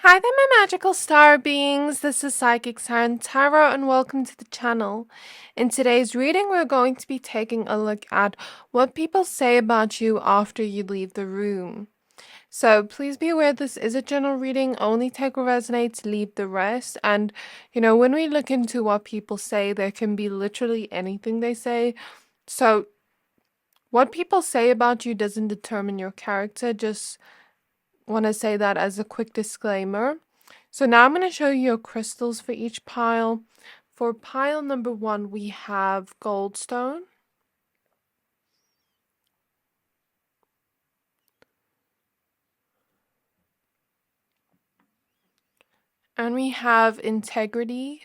Hi there, my magical star beings. This is Psychic Siren Tarot, and welcome to the channel. In today's reading, we're going to be taking a look at what people say about you after you leave the room. So please be aware this is a general reading. Only take what resonates, leave the rest. And, when we look into what people say, there can be literally anything they say. So what people say about you doesn't determine your character. Just want to say that as a quick disclaimer. So now I'm going to show you your crystals for each pile. For pile number 1, we have Goldstone. And we have Integrity.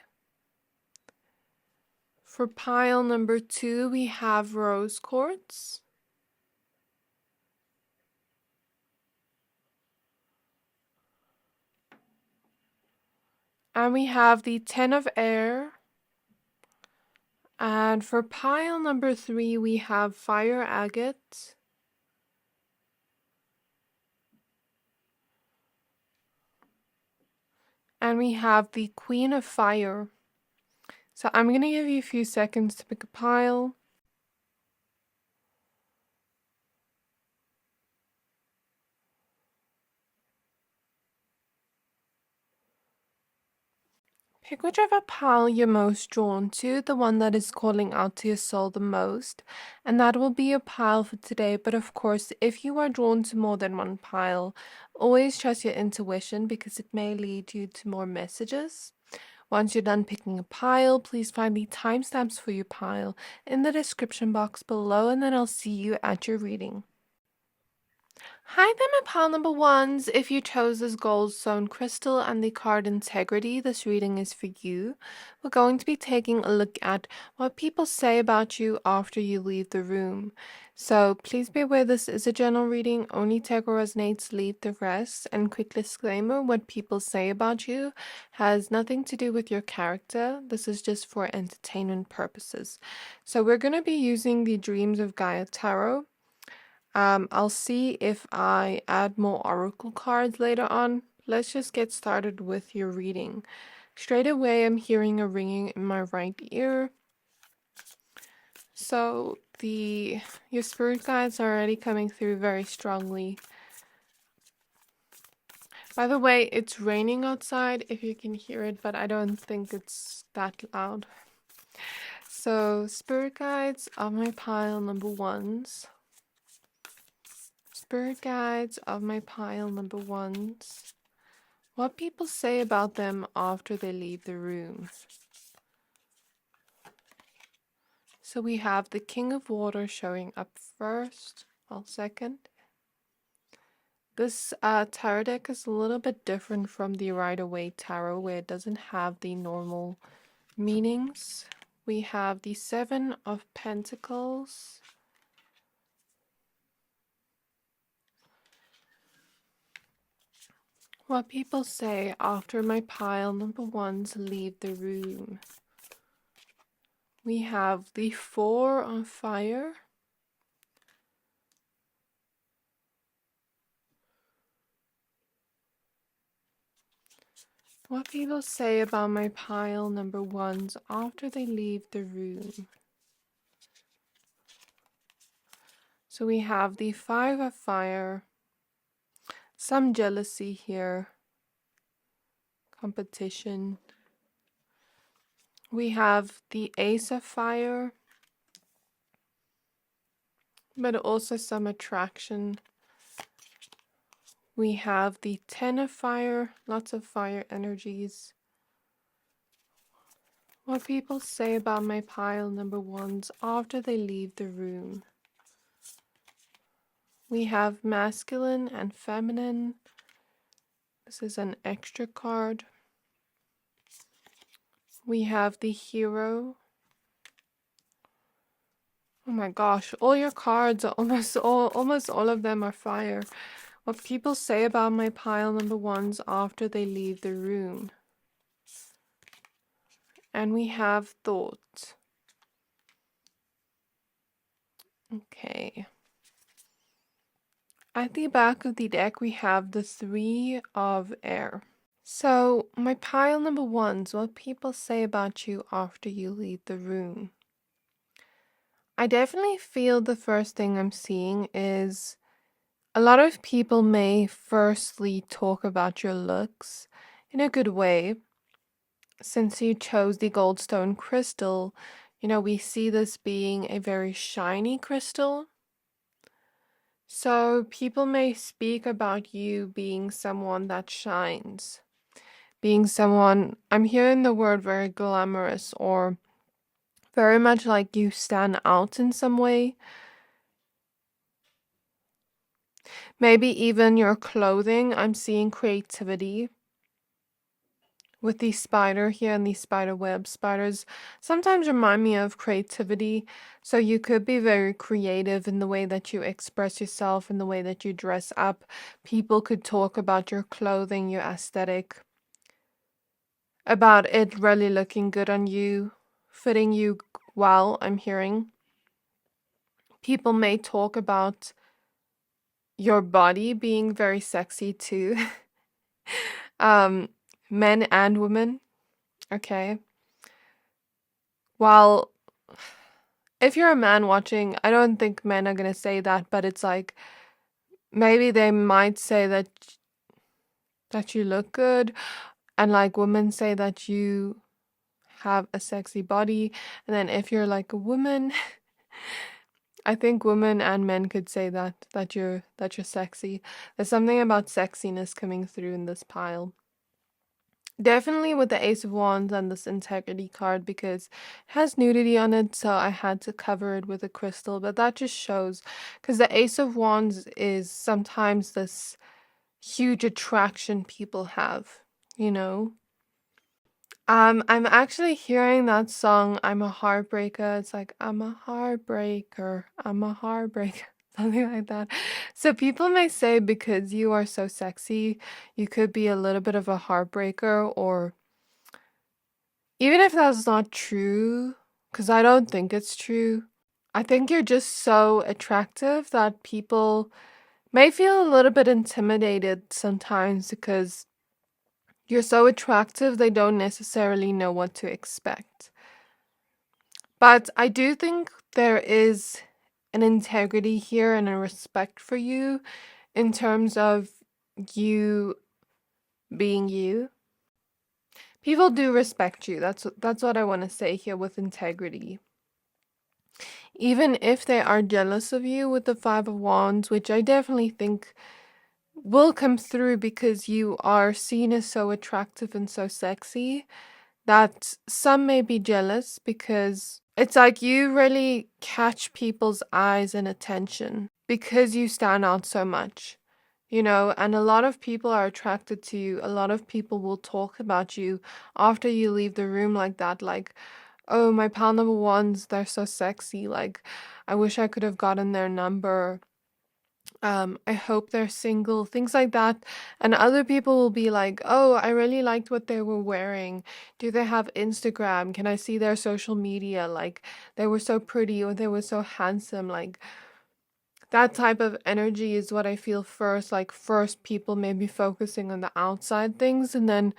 For pile number 2, we have Rose Quartz. And we have the 10 of Air. And for pile number 3, we have Fire Agate. And we have the Queen of Fire. So I'm going to give you a few seconds to pick a pile. Pick whichever pile you're most drawn to, the one that is calling out to your soul the most, and that will be your pile for today. But of course, if you are drawn to more than one pile, always trust your intuition because it may lead you to more messages. Once you're done picking a pile, please find the timestamps for your pile in the description box below, and then I'll see you at your reading. Hi there, my pile number 1s. If you chose this Goldstone crystal and the card Integrity, this reading is for you. We're going to be taking a look at what people say about you after you leave the room. So please be aware this is a general reading. Only take what resonates, leave the rest. And quick disclaimer, what people say about you has nothing to do with your character. This is just for entertainment purposes. So we're going to be using the Dreams of Gaia Tarot. I'll see if I add more oracle cards later on. Let's just get started with your reading. Straight away, I'm hearing a ringing in my right ear. So your spirit guides are already coming through very strongly. By the way, it's raining outside if you can hear it, but I don't think it's that loud. So spirit guides of my pile number 1s. Spirit guides of my pile number 1s. What people say about them after they leave the room. So we have the King of Water showing up first, well, second. This tarot deck is a little bit different from the Rider-Waite tarot, where it doesn't have the normal meanings. We have the 7 of Pentacles. What people say after my pile number 1s leave the room. We have the 4 of Fire. What people say about my pile number 1s after they leave the room. So we have the 5 of Fire. Some jealousy here. Competition. We have the Ace of Fire. But also some attraction. We have the 10 of Fire. Lots of fire energies. What people say about my pile number 1s after they leave the room. We have Masculine and Feminine. This is an extra card. We have the Hero. Oh my gosh, all your cards are almost all of them are fire. What people say about my pile number 1s after they leave the room. And we have Thought. Okay. At the back of the deck, we have the 3 of Air. So, my pile number one's what people say about you after you leave the room. I definitely feel the first thing I'm seeing is a lot of people may firstly talk about your looks in a good way. Since you chose the Goldstone crystal, we see this being a very shiny crystal. So people may speak about you being someone that shines, being someone, I'm hearing the word very glamorous or very much like you stand out in some way. Maybe even your clothing, I'm seeing creativity. With the spider here and these spider web spiders sometimes remind me of creativity. So you could be very creative in the way that you express yourself, in the way that you dress up. People could talk about your clothing, your aesthetic, about it really looking good on you, fitting you well, I'm hearing. People may talk about your body being very sexy too. um, Men and women, okay? While if you're a man watching, I don't think men are gonna say that, but it's like maybe they might say that you look good, and like women say that you have a sexy body, and then if you're like a woman, I think women and men could say that you're sexy. There's something about sexiness coming through in this pile. Definitely with the Ace of Wands and this integrity card because it has nudity on it, so I had to cover it with a crystal. But that just shows because the Ace of Wands is sometimes this huge attraction people have, you know? I'm actually hearing that song, I'm a Heartbreaker. It's like, I'm a heartbreaker, I'm a heartbreaker, something like that. So people may say because you are so sexy, you could be a little bit of a heartbreaker, or even if that's not true, because I don't think it's true. I think you're just so attractive that people may feel a little bit intimidated sometimes because you're so attractive, they don't necessarily know what to expect. But I do think there is an integrity here and a respect for you in terms of you being you. People do respect you. That's what I want to say here with integrity. Even if they are jealous of you with the Five of Wands, which I definitely think will come through because you are seen as so attractive and so sexy, that some may be jealous because it's like you really catch people's eyes and attention because you stand out so much, and a lot of people are attracted to you. A lot of people will talk about you after you leave the room like that, like, oh, my pal number ones, they're so sexy. Like, I wish I could have gotten their number. I hope they're single, things like that. And other people will be like, oh, I really liked what they were wearing. Do they have Instagram? Can I see their social media? Like, they were so pretty or they were so handsome. Like, that type of energy is what I feel first. Like, first, people may be focusing on the outside things, and then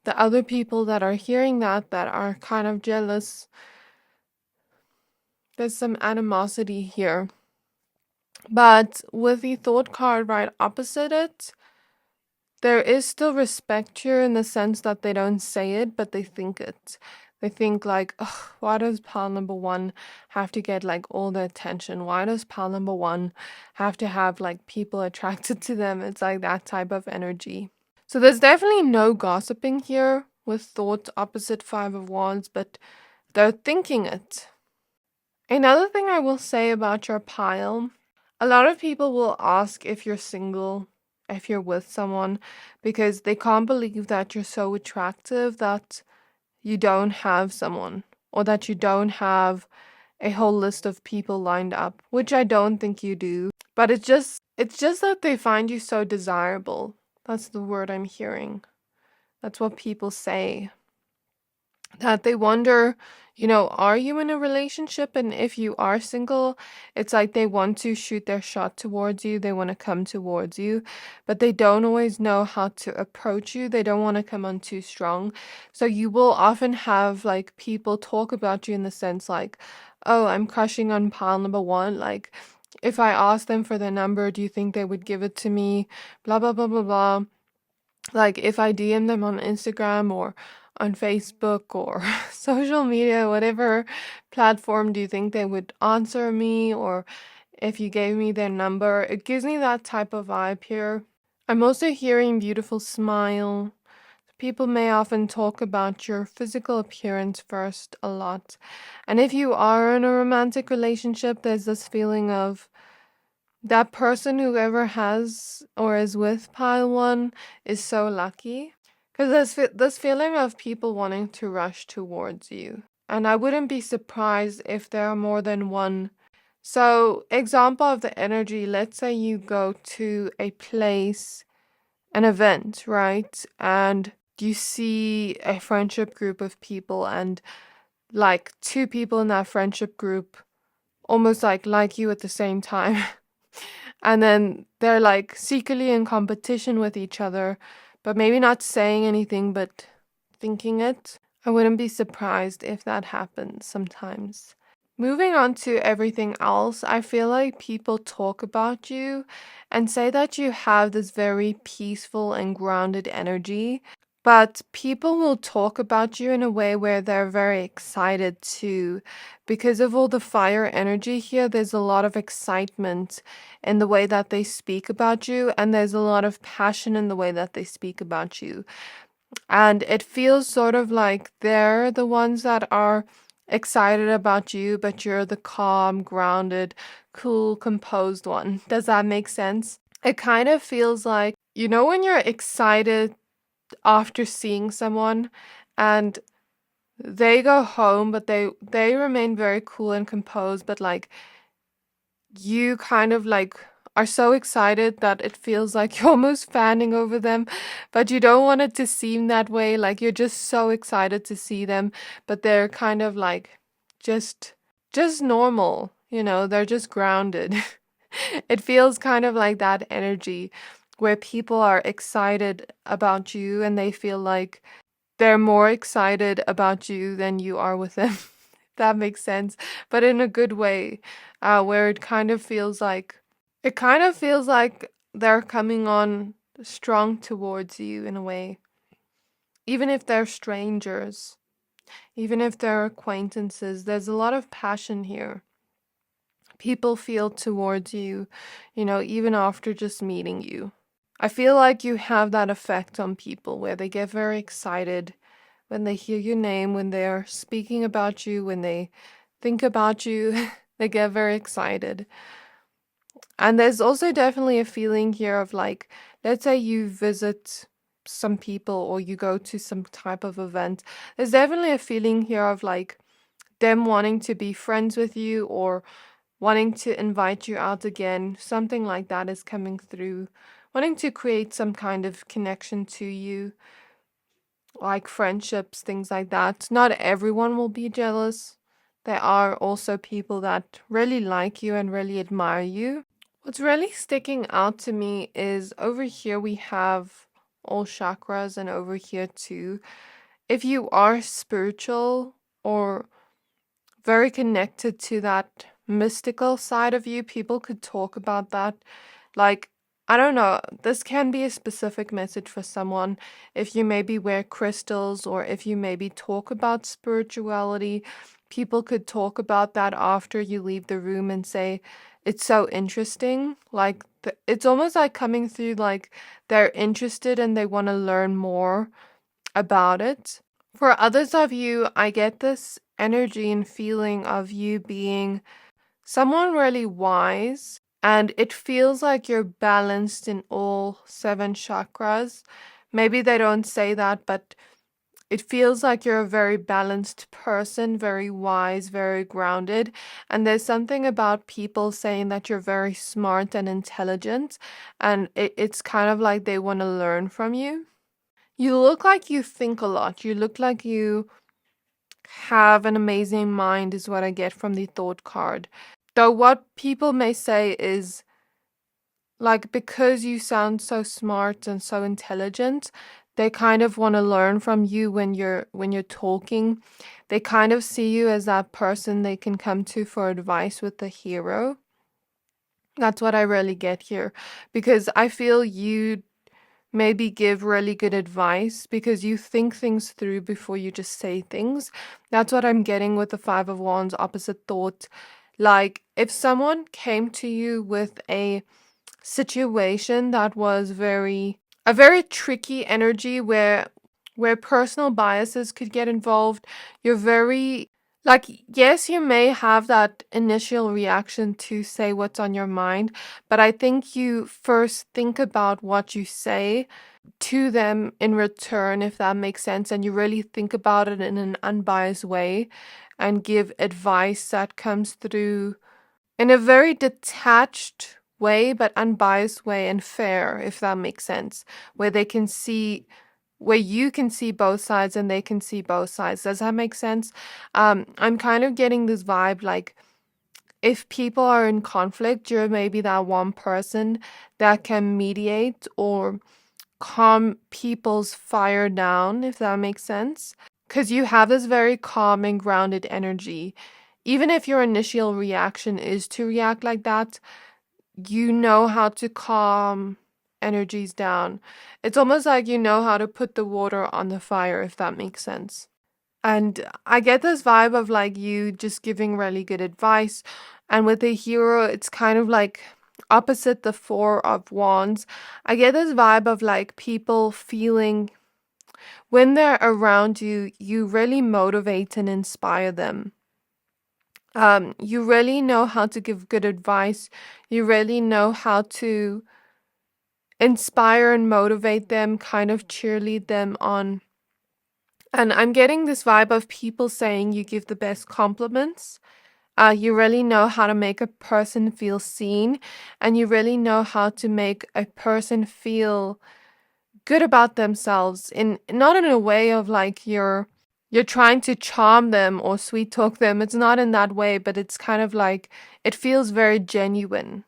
the other people that are hearing that are kind of jealous. There's some animosity here. But with the thought card right opposite it, there is still respect here in the sense that they don't say it, but they think it. They think like, ugh, why does pal number one have to get like all the attention? Why does pal number one have to have like people attracted to them? It's like that type of energy. So there's definitely no gossiping here with thought opposite Five of Wands, but they're thinking it. Another thing I will say about your pile, a lot of people will ask if you're single, if you're with someone, because they can't believe that you're so attractive that you don't have someone, or that you don't have a whole list of people lined up, which I don't think you do. But it's just that they find you so desirable. That's the word I'm hearing. That's what people say. that they wonder, are you in a relationship? And if you are single, it's like they want to shoot their shot towards you. They want to come towards you, but they don't always know how to approach you. They don't want to come on too strong. So you will often have like people talk about you in the sense like, oh, I'm crushing on pile number one. Like, if I ask them for their number, do you think they would give it to me? Blah, blah, blah, blah, blah. Like if I DM them on Instagram or on Facebook or social media, whatever platform, do you think they would answer me? Or if you gave me their number, it gives me that type of vibe here. I'm also hearing beautiful smile. People may often talk about your physical appearance first a lot. And if you are in a romantic relationship, there's this feeling of that person, whoever has or is with pile one, is so lucky. Because there's this feeling of people wanting to rush towards you. And I wouldn't be surprised if there are more than one. So, example of the energy, let's say you go to a place, an event, right? And you see a friendship group of people, and like two people in that friendship group almost like you at the same time. And then they're like secretly in competition with each other, but maybe not saying anything, but thinking it. I wouldn't be surprised if that happens sometimes. Moving on to everything else, I feel like people talk about you and say that you have this very peaceful and grounded energy. But people will talk about you in a way where they're very excited too. Because of all the fire energy here, there's a lot of excitement in the way that they speak about you, and there's a lot of passion in the way that they speak about you. And it feels sort of like they're the ones that are excited about you, but you're the calm, grounded, cool, composed one. Does that make sense? It kind of feels like, when you're excited after seeing someone and they go home, but they remain very cool and composed, but like you kind of like are so excited that it feels like you're almost fanning over them, but you don't want it to seem that way. Like you're just so excited to see them, but they're kind of like just just normal, they're just grounded. It feels kind of like that energy where people are excited about you and they feel like they're more excited about you than you are with them. If that makes sense, but in a good way, where it kind of feels like they're coming on strong towards you in a way, even if they're strangers, even if they're acquaintances. There's a lot of passion here. People feel towards you, even after just meeting you. I feel like you have that effect on people where they get very excited when they hear your name, when they're speaking about you, when they think about you, they get very excited. And there's also definitely a feeling here of like, let's say you visit some people or you go to some type of event. There's definitely a feeling here of like them wanting to be friends with you or wanting to invite you out again. Something like that is coming through, wanting to create some kind of connection to you, like friendships, things like that. Not everyone will be jealous. There are also people that really like you and really admire you. What's really sticking out to me is over here we have all chakras, and over here too. If you are spiritual or very connected to that mystical side of you, people could talk about that. Like, I don't know, this can be a specific message for someone. If you maybe wear crystals or if you maybe talk about spirituality, people could talk about that after you leave the room and say, it's so interesting. Like, it's almost like coming through, like, they're interested and they want to learn more about it. For others of you, I get this energy and feeling of you being someone really wise, and it feels like you're balanced in all seven chakras. Maybe they don't say that, but it feels like you're a very balanced person, very wise, very grounded. And there's something about people saying that you're very smart and intelligent, and it's kind of like they want to learn from you. You look like you think a lot. You look like you have an amazing mind, is what I get from the thought card. Though what people may say is, like, because you sound so smart and so intelligent, they kind of want to learn from you when you're talking. They kind of see you as that person they can come to for advice with the hero. That's what I really get here, because I feel you maybe give really good advice because you think things through before you just say things. That's what I'm getting with the Five of Wands opposite thought. Like, if someone came to you with a situation that was a very tricky energy where personal biases could get involved, you're very, like, yes, you may have that initial reaction to say what's on your mind, but I think you first think about what you say to them in return, if that makes sense, and you really think about it in an unbiased way and give advice that comes through in a very detached way, but unbiased way and fair, if that makes sense, where they can see, where you can see both sides and they can see both sides. Does that make sense? I'm kind of getting this vibe like, if people are in conflict, you're maybe that one person that can mediate or calm people's fire down, if that makes sense. Because you have this very calm and grounded energy. Even if your initial reaction is to react like that, you know how to calm energies down. It's almost like you know how to put the water on the fire, if that makes sense. And I get this vibe of like you just giving really good advice. And with the hero, it's kind of like opposite the Four of Wands. I get this vibe of like people feeling when they're around you, you really motivate and inspire them. You really know how to give good advice. You really know how to inspire and motivate them, kind of cheerlead them on. And I'm getting this vibe of people saying you give the best compliments. You really know how to make a person feel seen, and you really know how to make a person feel good about themselves, in not in a way of like you're trying to charm them or sweet talk them. It's not in that way, but it's kind of like it feels very genuine,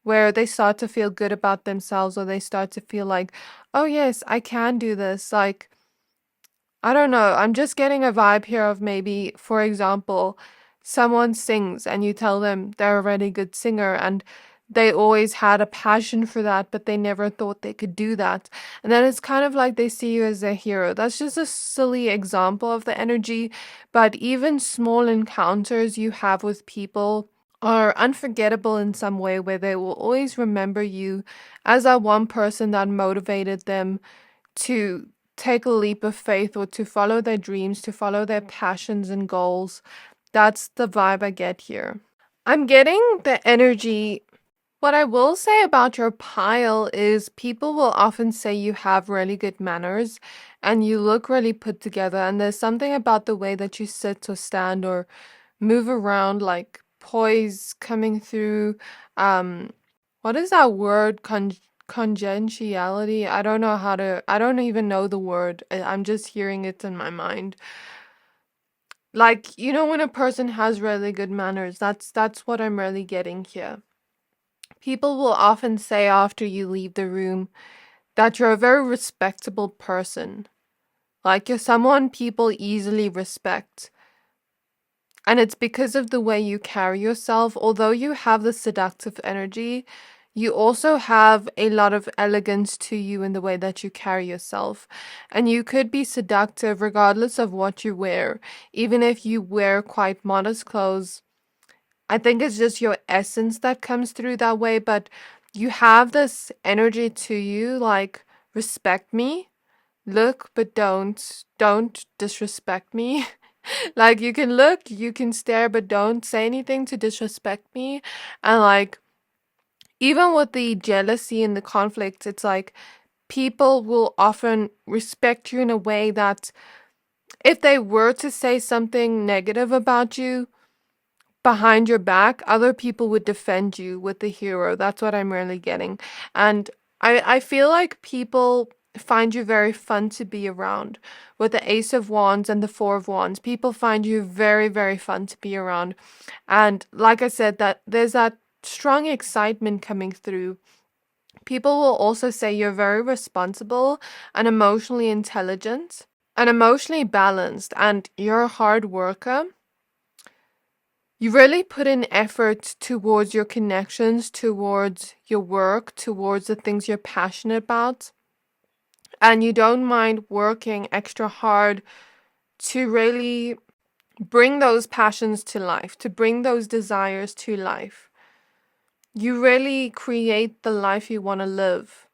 where they start to feel good about themselves, or they start to feel like, oh yes, I can do this. Like, I don't know. I'm just getting a vibe here of maybe, for example, someone sings and you tell them they're a really good singer and they always had a passion for that, but they never thought they could do that. And then it's kind of like they see you as a hero. That's just a silly example of the energy, but even small encounters you have with people are unforgettable in some way, where they will always remember you as that one person that motivated them to take a leap of faith or to follow their dreams, to follow their passions and goals. That's the vibe I get here. I'm getting the energy. What I will say about your pile is people will often say you have really good manners and you look really put together. And there's something about the way that you sit or stand or move around, like poise coming through. Um, what is that word? Congeniality? I don't even know the word. I'm just hearing it in my mind. Like, when a person has really good manners, that's what I'm really getting here. People will often say after you leave the room that you're a very respectable person. Like, you're someone people easily respect. And it's because of the way you carry yourself. Although you have the seductive energy, you also have a lot of elegance to you in the way that you carry yourself. And you could be seductive regardless of what you wear. Even if you wear quite modest clothes, I think it's just your essence that comes through that way. But you have this energy to you, like, respect me, look, but don't disrespect me. Like, you can look, you can stare, but don't say anything to disrespect me. And like, even with the jealousy and the conflict, it's like people will often respect you in a way that if they were to say something negative about you behind your back, other people would defend you with the hero. That's what I'm really getting. And I feel like people find you very fun to be around. With the Ace of Wands and the Four of Wands, people find you very, very fun to be around. And like I said, that there's that strong excitement coming through. People will also say you're very responsible and emotionally intelligent and emotionally balanced, and you're a hard worker. You really put in effort towards your connections, towards your work, towards the things you're passionate about. And you don't mind working extra hard to really bring those passions to life, to bring those desires to life. You really create the life you want to live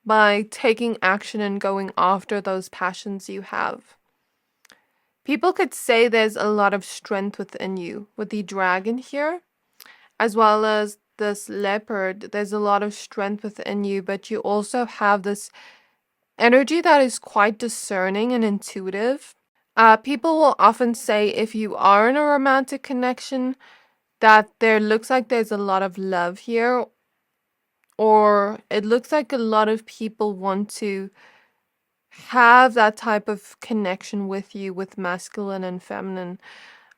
by taking action and going after those passions you have. People could say there's a lot of strength within you. With the dragon here, as well as this leopard, there's a lot of strength within you, but you also have this energy that is quite discerning and intuitive. People will often say if you are in a romantic connection that there looks like there's a lot of love here, or it looks like a lot of people want to have that type of connection with you, with masculine and feminine.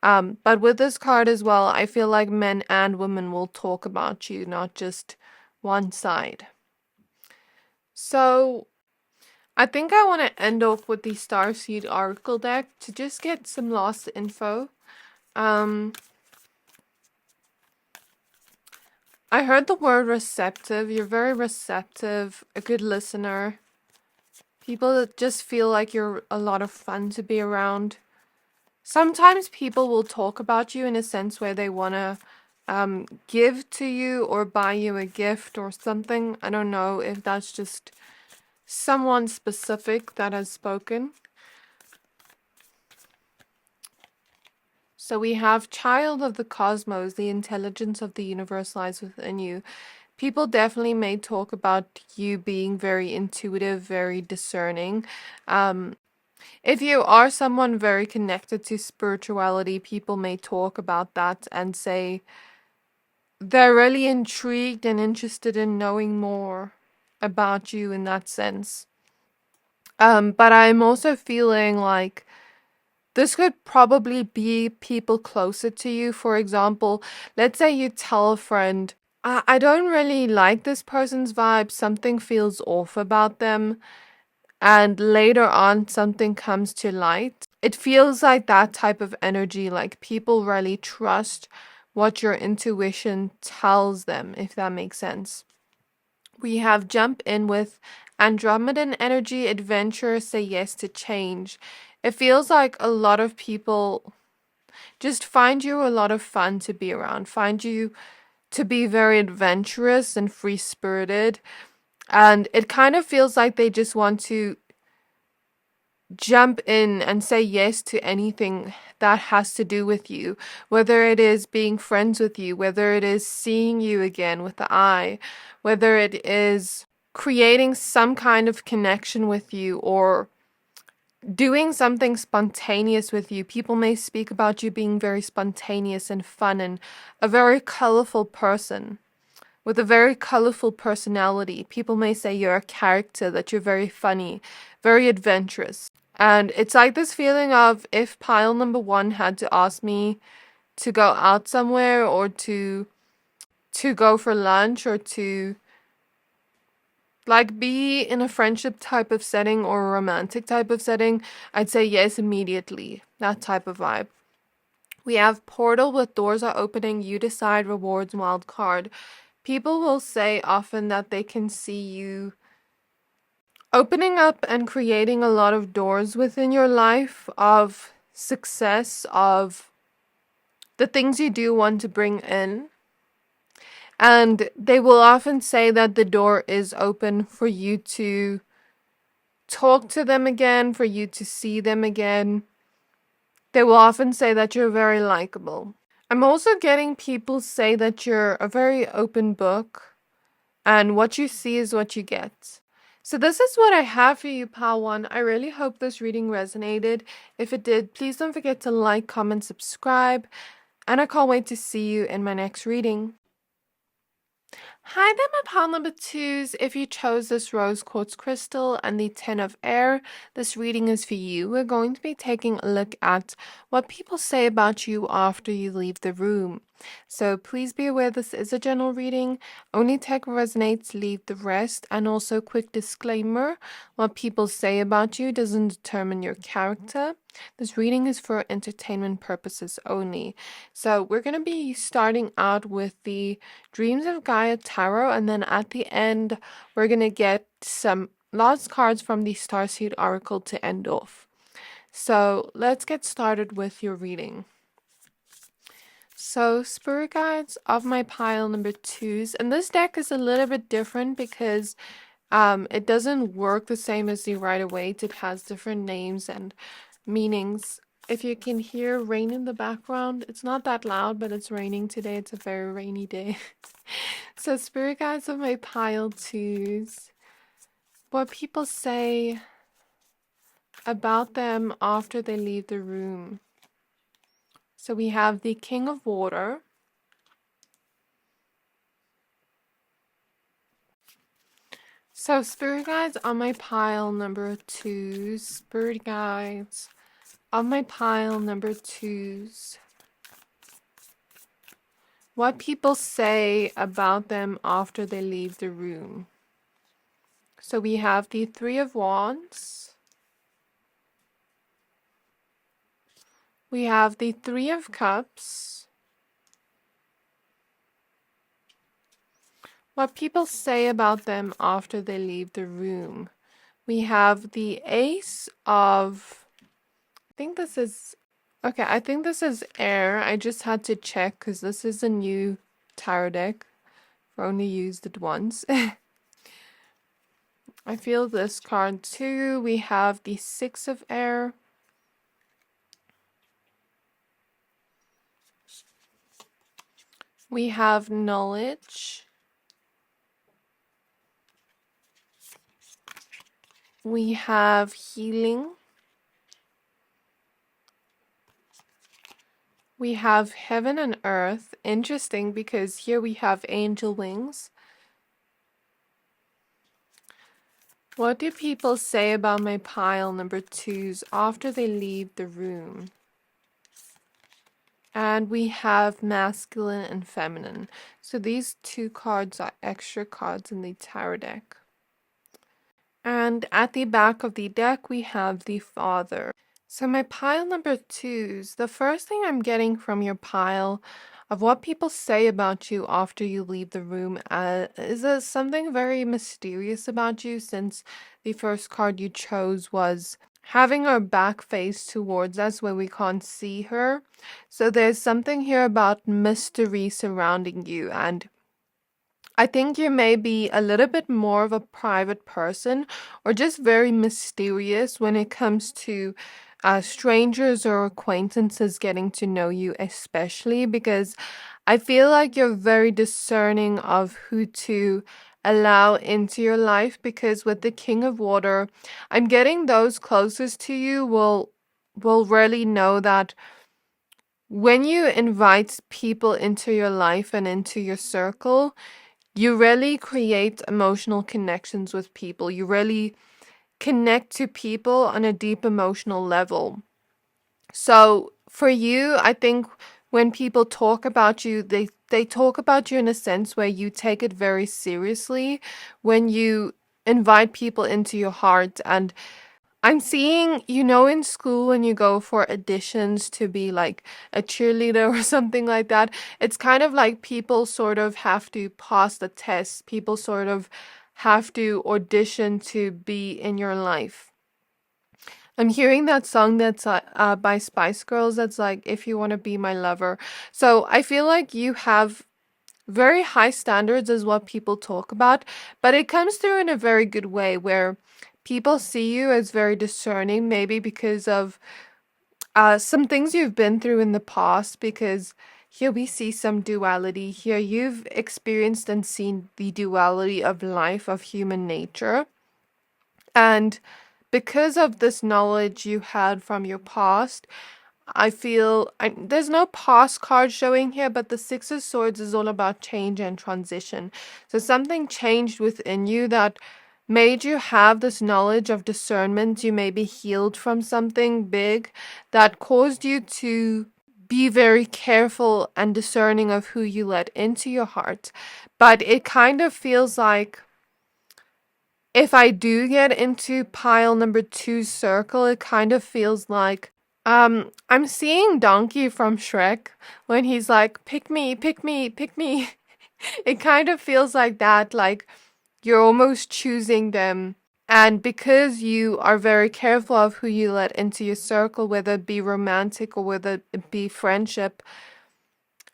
But with this card as well, I feel like men and women will talk about you, not just one side. So I think I want to end off with the Starseed Oracle deck to just get some last info. I heard the word receptive. You're very receptive, a good listener. People that just feel like you're a lot of fun to be around. Sometimes people will talk about you in a sense where they want to give to you or buy you a gift or something. I don't know if that's just someone specific that has spoken. So we have Child of the Cosmos, the intelligence of the universe lies within you. People definitely may talk about you being very intuitive, very discerning. If you are someone very connected to spirituality, people may talk about that and say they're really intrigued and interested in knowing more about you in that sense. But I'm also feeling like this could probably be people closer to you. For example, let's say you tell a friend, I don't really like this person's vibe, something feels off about them, and later on something comes to light. It feels like that type of energy, like people really trust what your intuition tells them, if that makes sense. We have jump in with Andromedan energy, adventure, say yes to change. It feels like a lot of people just find you a lot of fun to be around, find you to be very adventurous and free-spirited. And it kind of feels like they just want to jump in and say yes to anything that has to do with you, whether it is being friends with you, whether it is seeing you again with the eye, whether it is creating some kind of connection with you or doing something spontaneous with you. People may speak about you being very spontaneous and fun and a very colorful person with a very colorful personality. People may say you're a character, that you're very funny, very adventurous. And it's like this feeling of if pile number one had to ask me to go out somewhere or to go for lunch or to like be in a friendship type of setting or a romantic type of setting, I'd say yes immediately. That type of vibe. We have portal with doors are opening, you decide, rewards, wild card. People will say often that they can see you opening up and creating a lot of doors within your life of success, of the things you do want to bring in. And they will often say that the door is open for you to talk to them again, for you to see them again. They will often say that you're very likable. I'm also getting people say that you're a very open book and what you see is what you get. So this is what I have for you, Pal 1. I really hope this reading resonated. If it did, please don't forget to like, comment, subscribe, and I can't wait to see you in my next reading. Hi there, my pile number twos. If you chose this rose quartz crystal and the 10 of air, this reading is for you. We're going to be taking a look at what people say about you after you leave the room. So please be aware this is a general reading. Only take what resonates, leave the rest. And also, quick disclaimer, what people say about you doesn't determine your character. This reading is for entertainment purposes only. So we're going to be starting out with the Dreams of Gaia Tarot, and then at the end, we're going to get some last cards from the Starseed Oracle to end off. So let's get started with your reading. So, Spirit Guides of my pile number twos, and this deck is a little bit different because it doesn't work the same as the Rider-Waite. It has different names and meanings. If you can hear rain in the background, it's not that loud, but it's raining today. It's a very rainy day. So, Spirit Guides of my pile twos, what people say about them after they leave the room. So we have the King of Water. So Spirit Guides on my pile number twos. Spirit Guides on my pile number twos. What people say about them after they leave the room. So we have the Three of Wands. We have the Three of Cups. What people say about them after they leave the room. We have the Ace of, I think this is air. I just had to check because this is a new tarot deck. I've only used it once. I feel this card too. We have the Six of Air. We have Knowledge. We have Healing. We have Heaven and Earth. Interesting because here we have angel wings. What do people say about my pile number twos after they leave the room? And we have masculine and feminine. So these two cards are extra cards in the tarot deck. And at the back of the deck, we have the Father. So my pile number twos, the first thing I'm getting from your pile of what people say about you after you leave the room is something very mysterious about you, since the first card you chose was having her back face towards us where we can't see her. So there's something here about mystery surrounding you, and I think you may be a little bit more of a private person or just very mysterious when it comes to strangers or acquaintances getting to know you, especially because I feel like you're very discerning of who to allow into your life, because with the King of Water, I'm getting those closest to you will really know that when you invite people into your life and into your circle, you really create emotional connections with people. You really connect to people on a deep emotional level. So for you, I think when people talk about you, they talk about you in a sense where you take it very seriously when you invite people into your heart. And I'm seeing, in school when you go for auditions to be like a cheerleader or something like that, it's kind of like people sort of have to pass the test. People sort of have to audition to be in your life. I'm hearing that song that's by Spice Girls that's like, if you want to be my lover. So I feel like you have very high standards is what people talk about, but it comes through in a very good way where people see you as very discerning, maybe because of some things you've been through in the past, because here we see some duality. Here you've experienced and seen the duality of life, of human nature. And because of this knowledge you had from your past, I feel there's no past card showing here, but the Six of Swords is all about change and transition. So something changed within you that made you have this knowledge of discernment. You may be healed from something big that caused you to be very careful and discerning of who you let into your heart. But it kind of feels like if I do get into pile number 2 circle, it kind of feels like I'm seeing Donkey from Shrek when he's like, pick me, pick me, pick me. It kind of feels like that, like you're almost choosing them. And because you are very careful of who you let into your circle, whether it be romantic or whether it be friendship,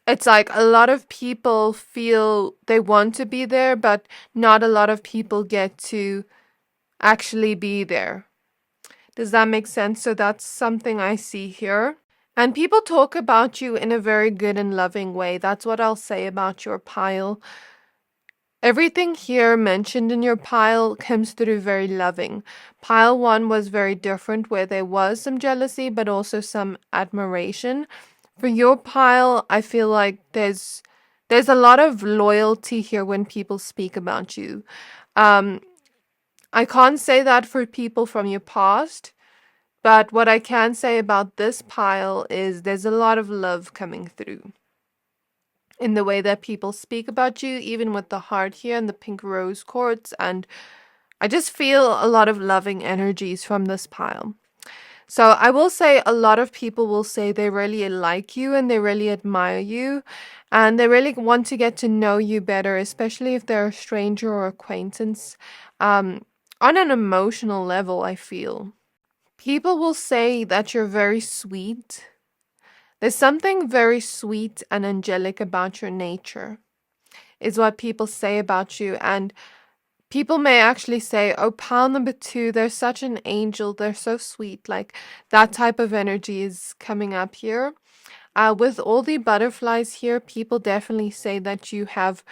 it's like a lot of people feel they want to be there, but not a lot of people get to actually be there. Does that make sense? So that's something I see here. And people talk about you in a very good and loving way. That's what I'll say about your pile. Everything here mentioned in your pile comes through very loving. Pile 1 was very different, where there was some jealousy, but also some admiration. For your pile, I feel like there's a lot of loyalty here when people speak about you. I can't say that for people from your past, but what I can say about this pile is there's a lot of love coming through in the way that people speak about you, even with the heart here and the pink rose quartz. And I just feel a lot of loving energies from this pile. So I will say a lot of people will say they really like you and they really admire you and they really want to get to know you better, especially if they're a stranger or acquaintance. On an emotional level, I feel. People will say that you're very sweet. There's something very sweet and angelic about your nature, is what people say about you. And people may actually say, oh, pile number 2, they're such an angel. They're so sweet. Like that type of energy is coming up here. With all the butterflies here, people definitely say that you have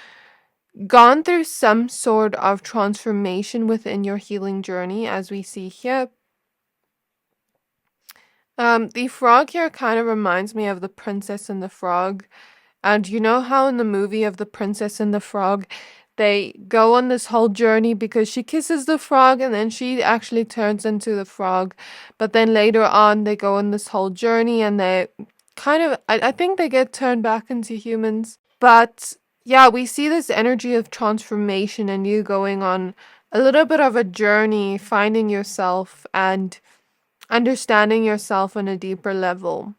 gone through some sort of transformation within your healing journey, as we see here. The frog here kind of reminds me of the Princess and the Frog. And you know how in the movie of the Princess and the Frog, they go on this whole journey because she kisses the frog and then she actually turns into the frog. But then later on, they go on this whole journey and they kind of, I think they get turned back into humans. But yeah, we see this energy of transformation and you going on a little bit of a journey, finding yourself and understanding yourself on a deeper level.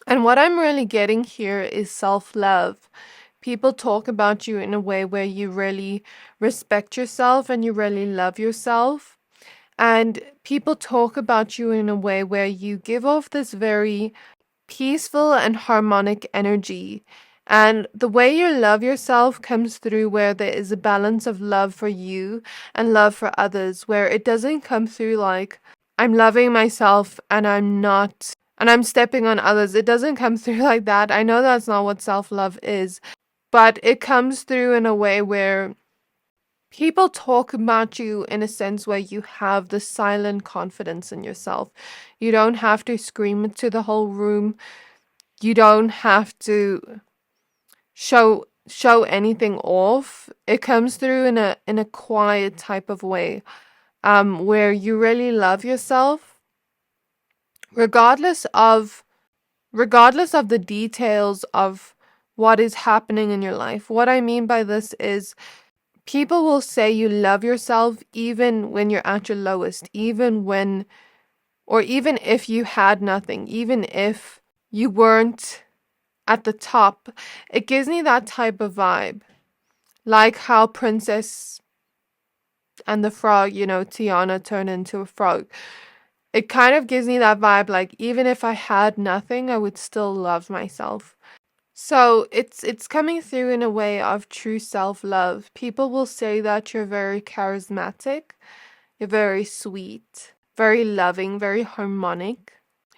And what I'm really getting here is self-love. People talk about you in a way where you really respect yourself and you really love yourself. And people talk about you in a way where you give off this very peaceful and harmonic energy. And the way you love yourself comes through where there is a balance of love for you and love for others, where it doesn't come through like, I'm loving myself and I'm stepping on others. It doesn't come through like that. I know that's not what self-love is, but it comes through in a way where people talk about you in a sense where you have the silent confidence in yourself. You don't have to scream it to the whole room. You don't have to show anything off. It comes through in a quiet type of way, where you really love yourself, regardless of the details of what is happening in your life. What I mean by this is people will say you love yourself even when you're at your lowest, even if you had nothing, even if you weren't at the top. It gives me that type of vibe. Like how Princess and the Frog, Tiana turned into a frog. It kind of gives me that vibe, like even if I had nothing, I would still love myself. So it's coming through in a way of true self-love. People will say that you're very charismatic, you're very sweet, very loving, very harmonic.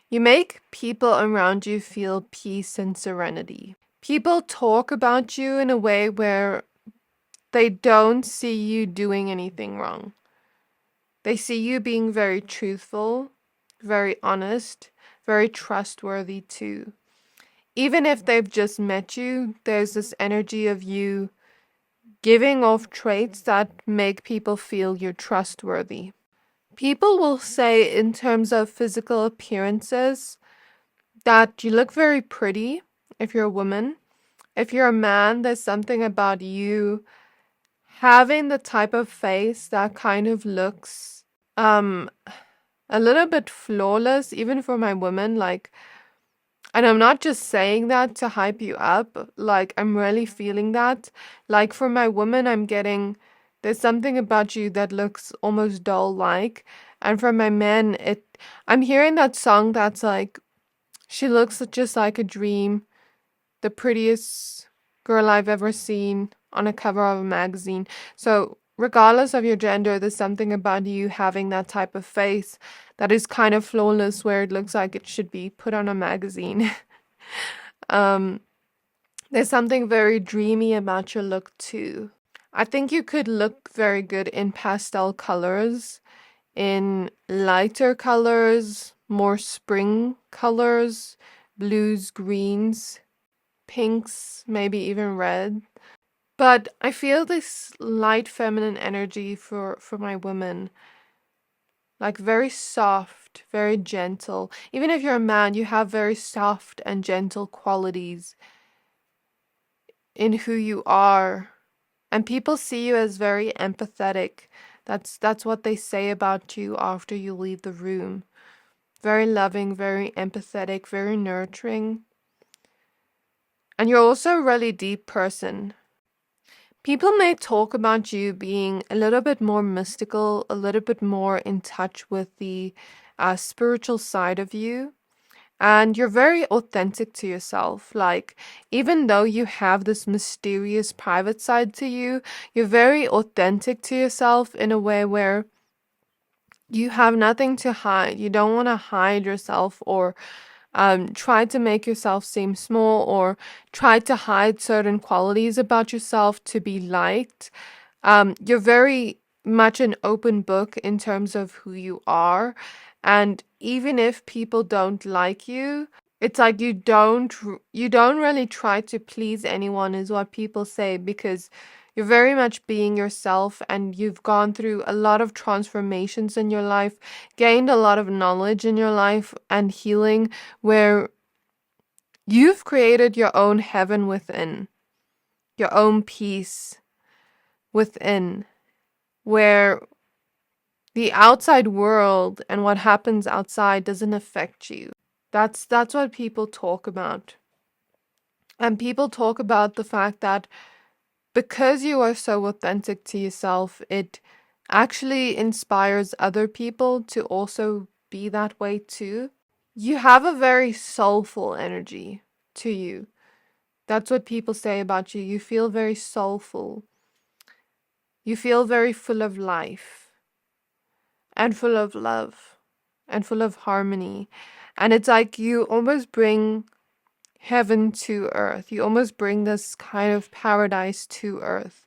You make people around you feel peace and serenity. People talk about you in a way where they don't see you doing anything wrong. They see you being very truthful, very honest, very trustworthy too. Even if they've just met you, there's this energy of you giving off traits that make people feel you're trustworthy. People will say, in terms of physical appearances, that you look very pretty if you're a woman. If you're a man, there's something about you having the type of face that kind of looks a little bit flawless, even for my women. Like, and I'm not just saying that to hype you up, like, I'm really feeling that. Like, for my woman, there's something about you that looks almost doll-like. And for my men, I'm hearing that song that's like, she looks just like a dream, the prettiest girl I've ever seen on a cover of a magazine. So, regardless of your gender, there's something about you having that type of face that is kind of flawless, where it looks like it should be put on a magazine. There's something very dreamy about your look too. I think you could look very good in pastel colors, in lighter colors, more spring colors, blues, greens, pinks, maybe even red. But I feel this light feminine energy for my women. Like very soft, very gentle. Even if you're a man, you have very soft and gentle qualities in who you are. And people see you as very empathetic. That's what they say about you after you leave the room. Very loving, very empathetic, very nurturing. And you're also a really deep person. People may talk about you being a little bit more mystical, a little bit more in touch with the spiritual side of you. And you're very authentic to yourself. Like, even though you have this mysterious private side to you, you're very authentic to yourself in a way where you have nothing to hide. You don't want to hide yourself or try to make yourself seem small or try to hide certain qualities about yourself to be liked. You're very much an open book in terms of who you are. And even if people don't like you, it's like you don't really try to please anyone, is what people say, because you're very much being yourself, and you've gone through a lot of transformations in your life, gained a lot of knowledge in your life and healing, where you've created your own heaven within, your own peace within, where the outside world and what happens outside doesn't affect you. That's what people talk about. And people talk about the fact that because you are so authentic to yourself, it actually inspires other people to also be that way too. You have a very soulful energy to you. That's what people say about you. You feel very soulful. You feel very full of life and full of love and full of harmony. And it's like you almost bring heaven to earth. You almost bring this kind of paradise to earth.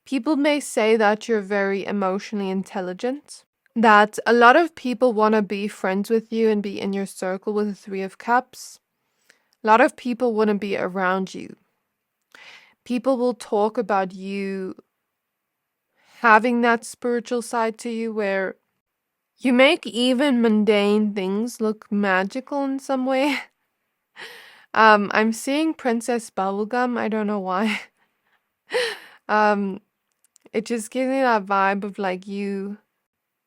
People may say that you're very emotionally intelligent, that a lot of people want to be friends with you and be in your circle with the Three of Cups. A lot of people want to be around you. People will talk about you having that spiritual side to you where you make even mundane things look magical in some way. I'm seeing Princess Bubblegum. I don't know why. It just gives me that vibe of like you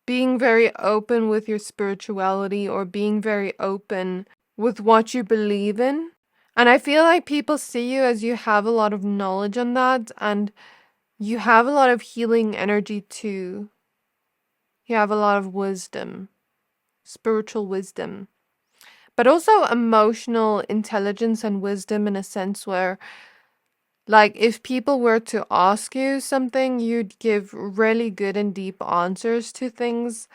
being very open with your spirituality, or being very open with what you believe in. And I feel like people see you as you have a lot of knowledge on that, and you have a lot of healing energy too. You have a lot of wisdom, spiritual wisdom, but also emotional intelligence and wisdom, in a sense where, like, if people were to ask you something, you'd give really good and deep answers to things,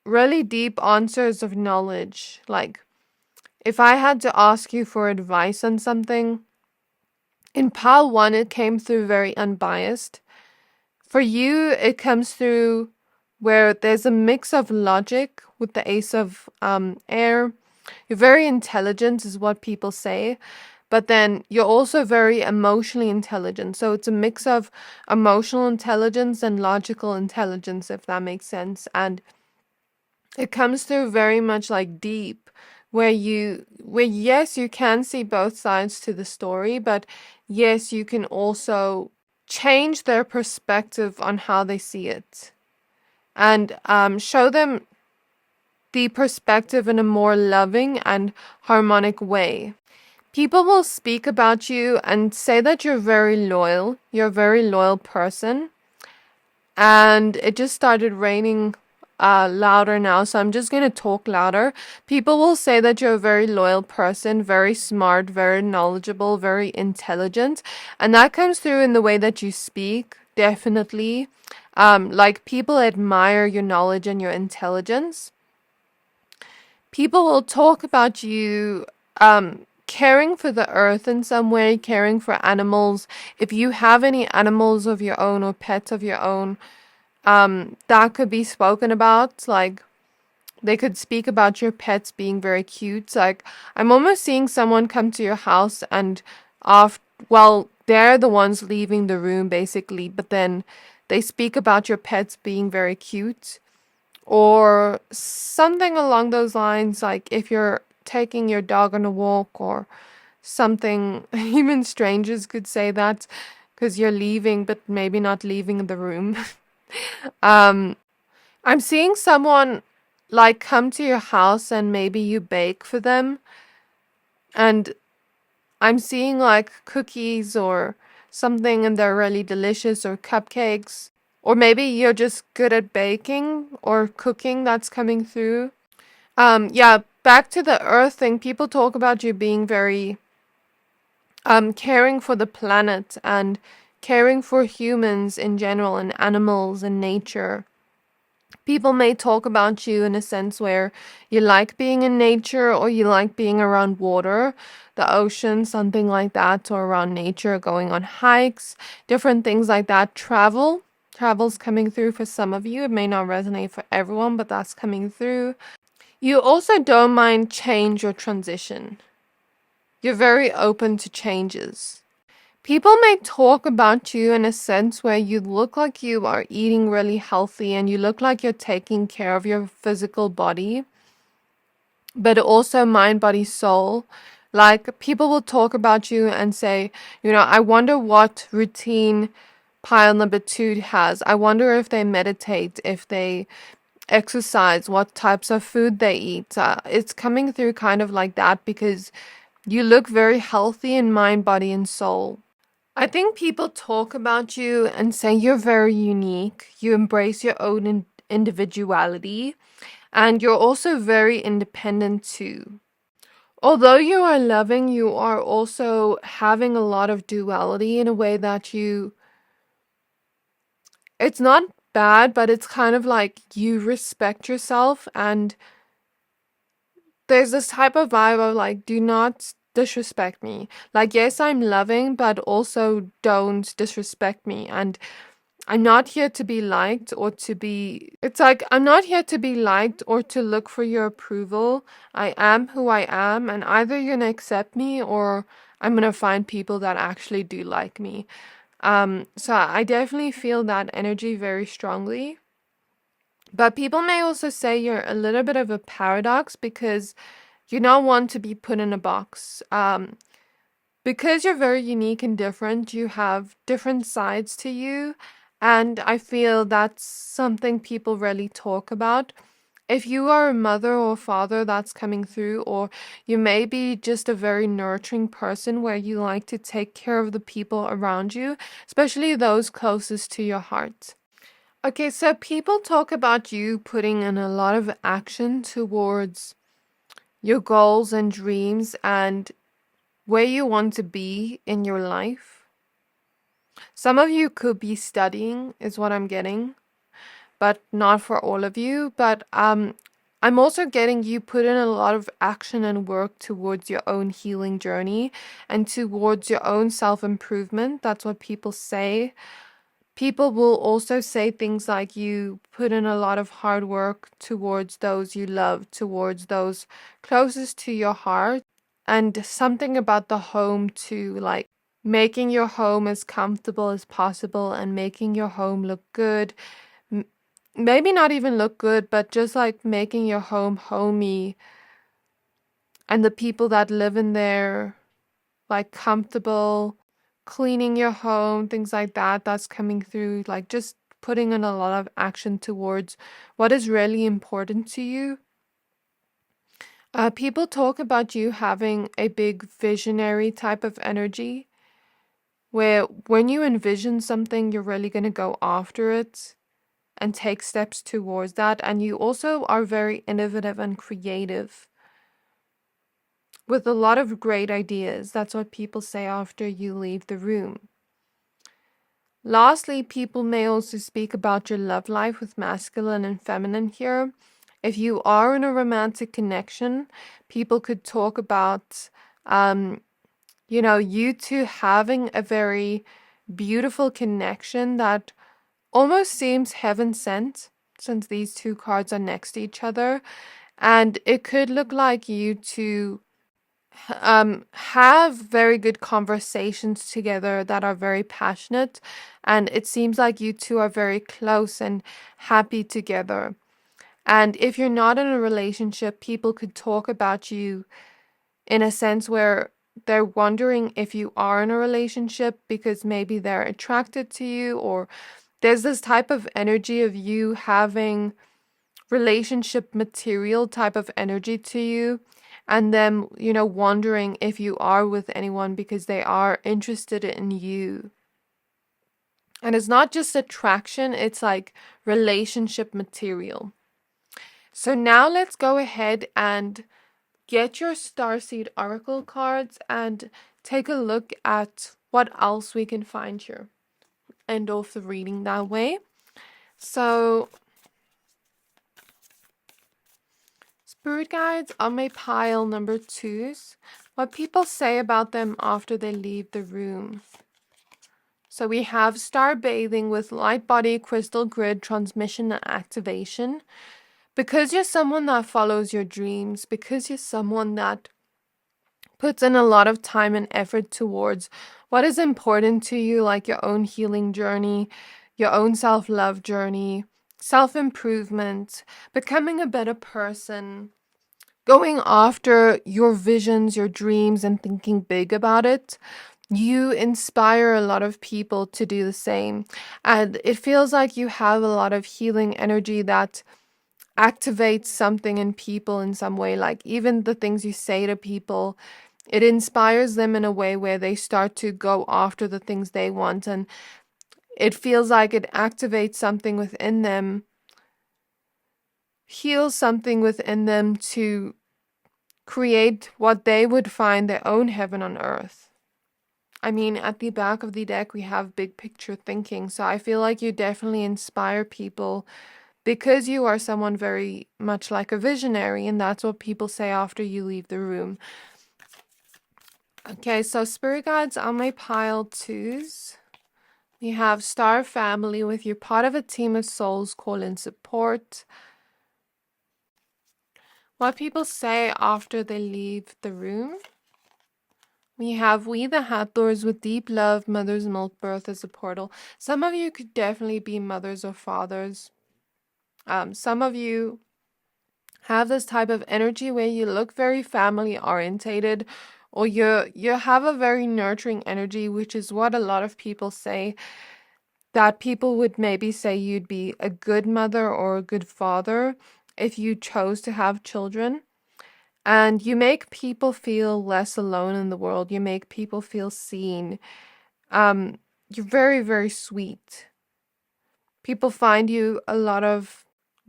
really deep answers of knowledge. Like, if I had to ask you for advice on something, in pile 1, it came through very unbiased. For you, it comes through where there's a mix of logic with the Ace of Air, You're very intelligent is what people say, but then you're also very emotionally intelligent. So it's a mix of emotional intelligence and logical intelligence, if that makes sense. And it comes through very much like deep, where yes, you can see both sides to the story, but yes, you can also change their perspective on how they see it and show them the perspective in a more loving and harmonic way. People will speak about you and say that you're very loyal. You're a very loyal person. And it just started raining louder now, so I'm just going to talk louder. People will say that you're a very loyal person, very smart, very knowledgeable, very intelligent. And that comes through in the way that you speak, definitely. Like people admire your knowledge and your intelligence. People will talk about you caring for the earth in some way, caring for animals. If you have any animals of your own or pets of your own, that could be spoken about. Like they could speak about your pets being very cute. Like I'm almost seeing someone come to your house and they're the ones leaving the room basically, but then they speak about your pets being very cute or something along those lines. Like if you're taking your dog on a walk or something, even strangers could say that because you're leaving, but maybe not leaving the room. I'm seeing someone like come to your house and maybe you bake for them. And I'm seeing like cookies or something and they're really delicious, or cupcakes. Or maybe you're just good at baking or cooking, that's coming through. Yeah, back to the earth thing. People talk about you being very caring for the planet and caring for humans in general and animals and nature. People may talk about you in a sense where you like being in nature or you like being around water, the ocean, something like that, or around nature, going on hikes, different things like that. Travel's coming through for some of you. It may not resonate for everyone, but that's coming through. You also don't mind change or transition. You're very open to changes. People may talk about you in a sense where you look like you are eating really healthy and you look like you're taking care of your physical body, but also mind, body, soul. Like people will talk about you and say, I wonder what routine pile number 2 has. I wonder if they meditate, if they exercise, what types of food they eat. It's coming through kind of like that because you look very healthy in mind, body, and soul. I think people talk about you and say you're very unique. You embrace your own individuality, and you're also very independent too. Although you are loving, you are also having a lot of duality in a way that it's not bad, but it's kind of like you respect yourself, and there's this type of vibe of like, do not disrespect me. Like, yes, I'm loving, but also don't disrespect me. And I'm not here to be liked or to be, it's like, I'm not here to be liked or to look for your approval. I am who I am, and either you're gonna accept me or I'm gonna find people that actually do like me. So I definitely feel that energy very strongly. But people may also say you're a little bit of a paradox because you don't want to be put in a box. Because you're very unique and different, you have different sides to you. And I feel that's something people really talk about. If you are a mother or father, that's coming through, or you may be just a very nurturing person where you like to take care of the people around you, especially those closest to your heart. Okay, so people talk about you putting in a lot of action towards your goals and dreams and where you want to be in your life. Some of you could be studying, is what I'm getting, but not for all of you. But I'm also getting you put in a lot of action and work towards your own healing journey and towards your own self-improvement. That's what people say. People will also say things like you put in a lot of hard work towards those you love, towards those closest to your heart, and something about the home too, like making your home as comfortable as possible and making your home look good. M- Maybe not even look good, but just like making your home homey and the people that live in there like comfortable, cleaning your home, things like that. That's coming through, like just putting in a lot of action towards what is really important to you. People talk about you having a big visionary type of energy where when you envision something, you're really going to go after it and take steps towards that. And you also are very innovative and creative with a lot of great ideas. That's what people say after you leave the room. Lastly, people may also speak about your love life with masculine and feminine here. If you are in a romantic connection, people could talk about, you two having a very beautiful connection that almost seems heaven sent, since these two cards are next to each other. And it could look like you two have very good conversations together that are very passionate, and it seems like you two are very close and happy together. And if you're not in a relationship, people could talk about you in a sense where they're wondering if you are in a relationship because maybe they're attracted to you, or there's this type of energy of you having relationship material type of energy to you, and them, wondering if you are with anyone because they are interested in you. And it's not just attraction, it's like relationship material. So now let's go ahead and get your Starseed Oracle cards and take a look at what else we can find here. End off the reading that way. So Spirit guides on my pile number 2s. What people say about them after they leave the room. So we have star bathing with light body, crystal grid, transmission, and activation. Because you're someone that follows your dreams, because you're someone that puts in a lot of time and effort towards what is important to you, like your own healing journey, your own self-love journey, self-improvement, becoming a better person, going after your visions, your dreams, and thinking big about it. You inspire a lot of people to do the same. And it feels like you have a lot of healing energy that activates something in people in some way. Like even the things you say to people, it inspires them in a way where they start to go after the things they want. And it feels like it activates something within them, heals something within them to create what they would find their own heaven on earth. I mean, at the back of the deck, we have big picture thinking. So I feel like you definitely inspire people because you are someone very much like a visionary. And that's what people say after you leave the room. Okay, so Spirit Guides on my pile 2s. We have Star Family with you're part of a team of souls, call in support. What people say after they leave the room. We have We the Hathors with deep love, mother's milk, birth as a portal. Some of you could definitely be mothers or fathers. Some of you have this type of energy where you look very family orientated, or you have a very nurturing energy, which is what a lot of people say, that people would maybe say you'd be a good mother or a good father if you chose to have children. And you make people feel less alone in the world. You make people feel seen. You're very, very sweet. People find you a lot of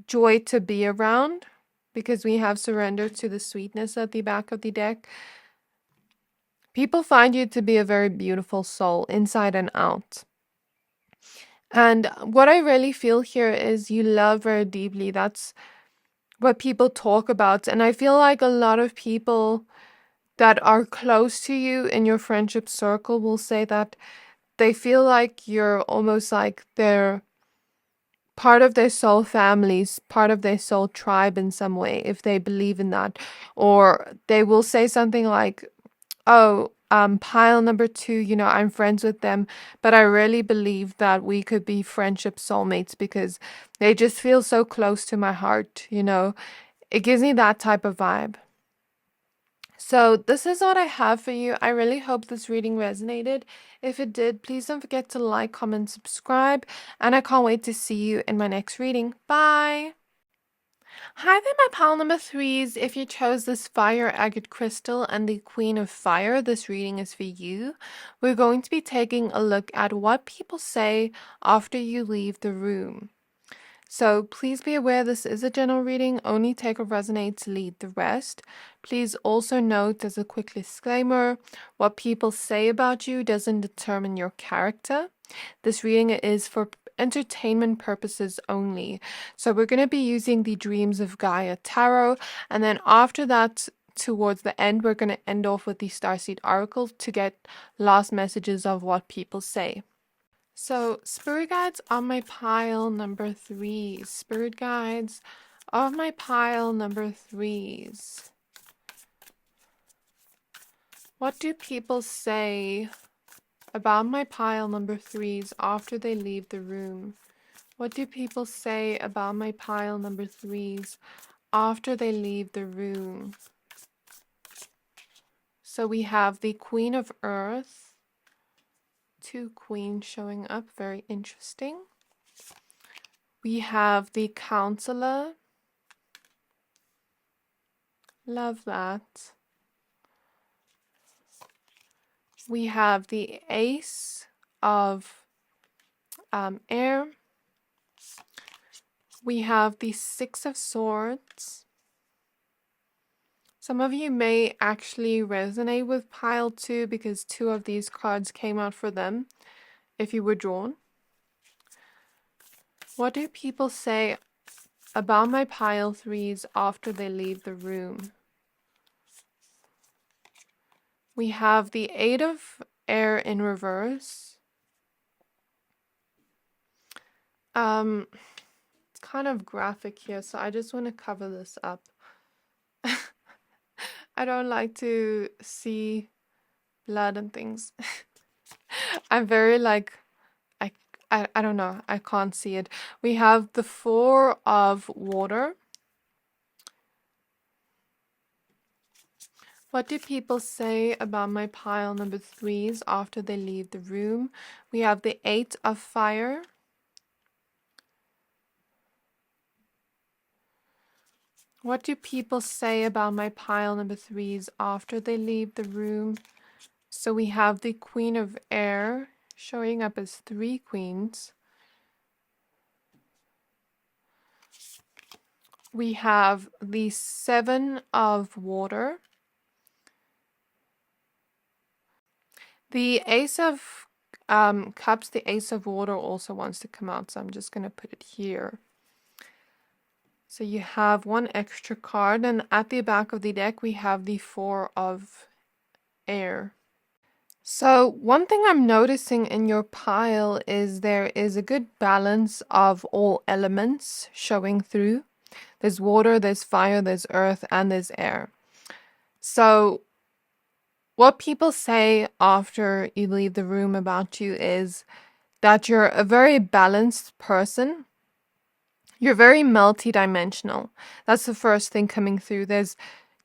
joy to be around because we have surrender to the sweetness at the back of the deck. People find you to be a very beautiful soul inside and out. And what I really feel here is you love very deeply. That's what people talk about. And I feel like a lot of people that are close to you in your friendship circle will say that they feel like you're almost like they're part of their soul families, part of their soul tribe in some way, if they believe in that. Or they will say something like, oh, pile number 2, I'm friends with them, but I really believe that we could be friendship soulmates because they just feel so close to my heart. It gives me that type of vibe. So this is what I have for you. I really hope this reading resonated. If it did, please don't forget to like, comment, subscribe, and I can't wait to see you in my next reading. Bye! Hi there, my pile number 3s. If you chose this Fire Agate Crystal and the Queen of Fire, this reading is for you. We're going to be taking a look at what people say after you leave the room. So please be aware this is a general reading, only take what resonates, lead the rest. Please also note as a quick disclaimer, what people say about you doesn't determine your character. This reading is for entertainment purposes only. So we're going to be using the Dreams of Gaia Tarot, and then after that, towards the end, we're going to end off with the Starseed Oracle to get last messages of what people say. So, spirit guides on my pile number 3. Spirit guides of my pile number 3s. What do people say about my pile number 3s after they leave the room? What do people say about my pile number 3s after they leave the room? So we have the Queen of Earth. 2 queens showing up, very interesting. We have the Counselor. Love that. We have the Ace of Air. We have the Six of Swords. Some of you may actually resonate with pile 2 because 2 of these cards came out for them if you were drawn. What do people say about my pile 3s after they leave the room? We have the Eight of Air in reverse. It's kind of graphic here, so I just want to cover this up. I don't like to see blood and things. I'm very like, I don't know, I can't see it. We have the Four of Water. What do people say about my pile number 3s after they leave the room? We have the Eight of Fire. What do people say about my pile number 3s after they leave the room? So we have the Queen of Air showing up as 3 queens. We have the Seven of Water. The Ace of Cups, the Ace of Water also wants to come out, so I'm just going to put it here. So you have 1 extra card, and at the back of the deck we have the Four of Air. So one thing I'm noticing in your pile is there is a good balance of all elements showing through. There's water, there's fire, there's earth, and there's air. So what people say after you leave the room about you is that you're a very balanced person. You're very multi-dimensional. That's the first thing coming through. There's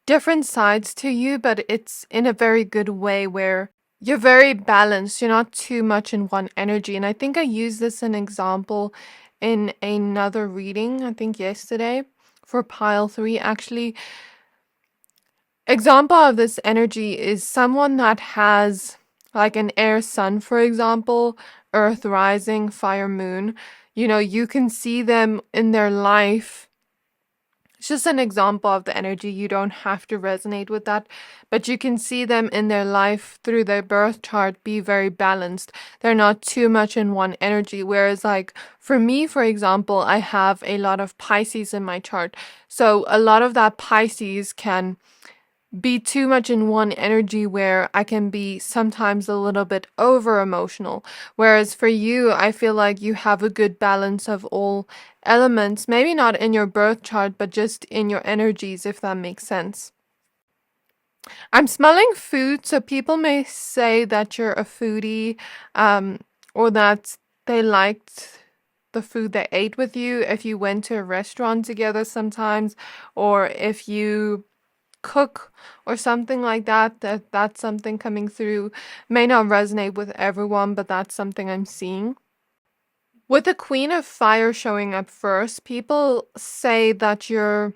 different sides to you, but it's in a very good way where you're very balanced. You're not too much in one energy. And I think I used this as an example in another reading, I think yesterday, for pile 3. Actually, example of this energy is someone that has like an air sun, for example, earth rising, fire moon. You can see them in their life. It's just an example of the energy. You don't have to resonate with that, but you can see them in their life through their birth chart be very balanced. They're not too much in one energy. Whereas like for me, for example, I have a lot of Pisces in my chart. So a lot of that Pisces can be too much in one energy where I can be sometimes a little bit over emotional. Whereas for you, I feel like you have a good balance of all elements, maybe not in your birth chart, but just in your energies, if that makes sense. I'm smelling food, so people may say that you're a foodie, um, or that they liked the food they ate with you if you went to a restaurant together sometimes, or if you cook or something like that, that's something coming through. May not resonate with everyone, but that's something I'm seeing. With the Queen of Fire showing up first, people say that you're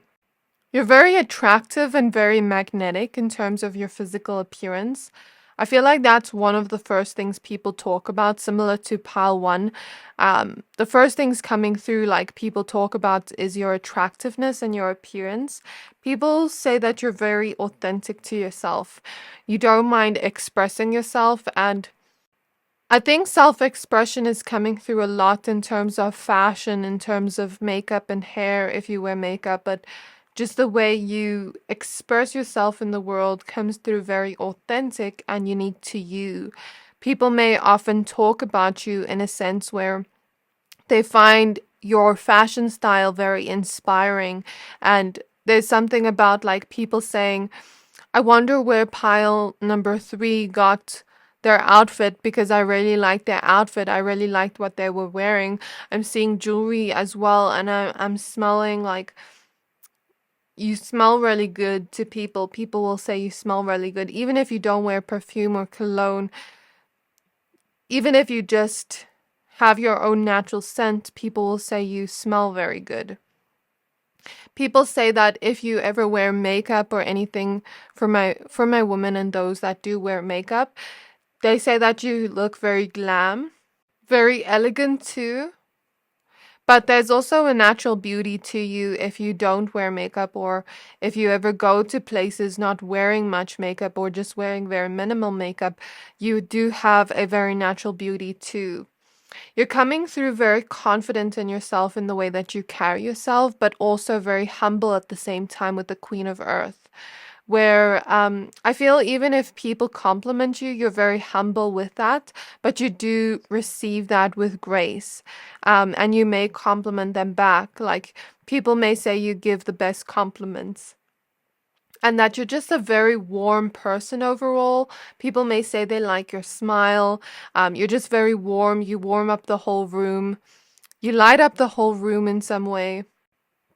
very attractive and very magnetic in terms of your physical appearance. I feel like that's one of the first things people talk about, similar to pile one. The first things coming through, like people talk about, is your attractiveness and your appearance. People say that you're very authentic to yourself. You don't mind expressing yourself, and I think self expression is coming through a lot in terms of fashion, in terms of makeup and hair, if you wear makeup, but just the way you express yourself in the world comes through very authentic and unique to you. People may often talk about you in a sense where they find your fashion style very inspiring, and there's something about like people saying, I wonder where pile number 3 got their outfit because I really liked their outfit. I really liked what they were wearing. I'm seeing jewelry as well, and I'm smelling like you smell really good to people. People will say you smell really good, even if you don't wear perfume or cologne, even if you just have your own natural scent, people will say you smell very good. People say that if you ever wear makeup or anything, for my women and those that do wear makeup, they say that you look very glam, very elegant too. But there's also a natural beauty to you if you don't wear makeup, or if you ever go to places not wearing much makeup or just wearing very minimal makeup, you do have a very natural beauty too. You're coming through very confident in yourself in the way that you carry yourself, but also very humble at the same time with the Queen of Earth. Where I feel even if people compliment you, you're very humble with that, but you do receive that with grace. And you may compliment them back. Like people may say you give the best compliments, and that you're just a very warm person overall. People may say they like your smile. You're just very warm. You warm up the whole room. You light up the whole room in some way.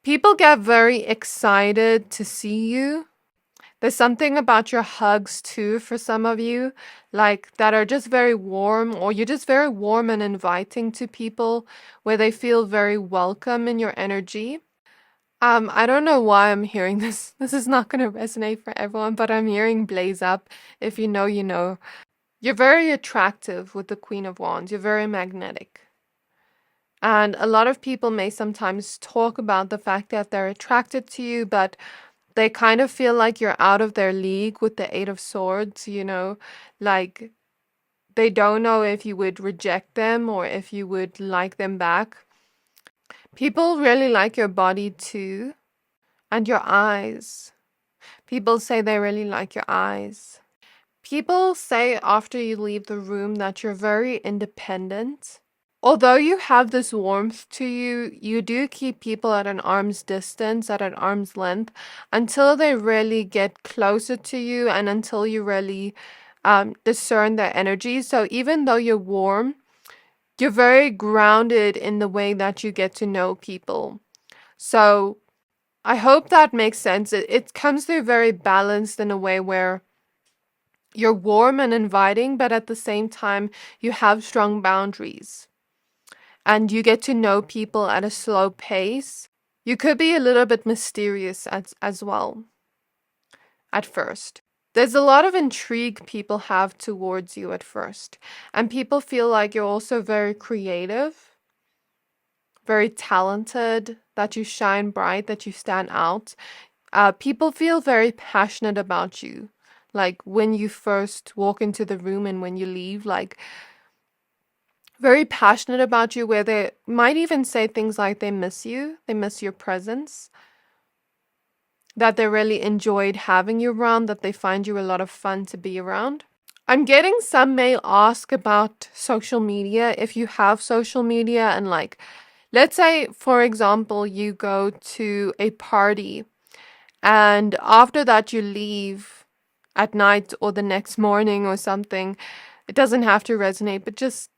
People get very excited to see you. There's something about your hugs too for some of you, like that are just very warm, or you're just very warm and inviting to people where they feel very welcome in your energy. I don't know why I'm hearing this. This is not going to resonate for everyone, but I'm hearing blaze up. If you know, you know. You're very attractive with the Queen of Wands. You're very magnetic. And a lot of people may sometimes talk about the fact that they're attracted to you, but they kind of feel like you're out of their league with the Eight of Swords, you know? Like, they don't know if you would reject them or if you would like them back. People really like your body too. And your eyes. People say they really like your eyes. People say after you leave the room that you're very independent. Although you have this warmth to you, you do keep people at an arm's distance, at an arm's length, until they really get closer to you and until you really discern their energy. So even though you're warm, you're very grounded in the way that you get to know people. So I hope that makes sense. It comes through very balanced in a way where you're warm and inviting, but at the same time, you have strong boundaries. And you get to know people at a slow pace. You could be a little bit mysterious as well at first. There's a lot of intrigue people have towards you at first. And people feel like you're also very creative, very talented, that you shine bright, that you stand out. People feel very passionate about you. Like when you first walk into the room and when you leave, like very passionate about you, where they might even say things like they miss you, they miss your presence. that they really enjoyed having you around, that they find you a lot of fun to be around. I'm getting some may ask about social media. If you have social media and like, let's say, for example, you go to a party and after that you leave at night or the next morning or something. It doesn't have to resonate, but just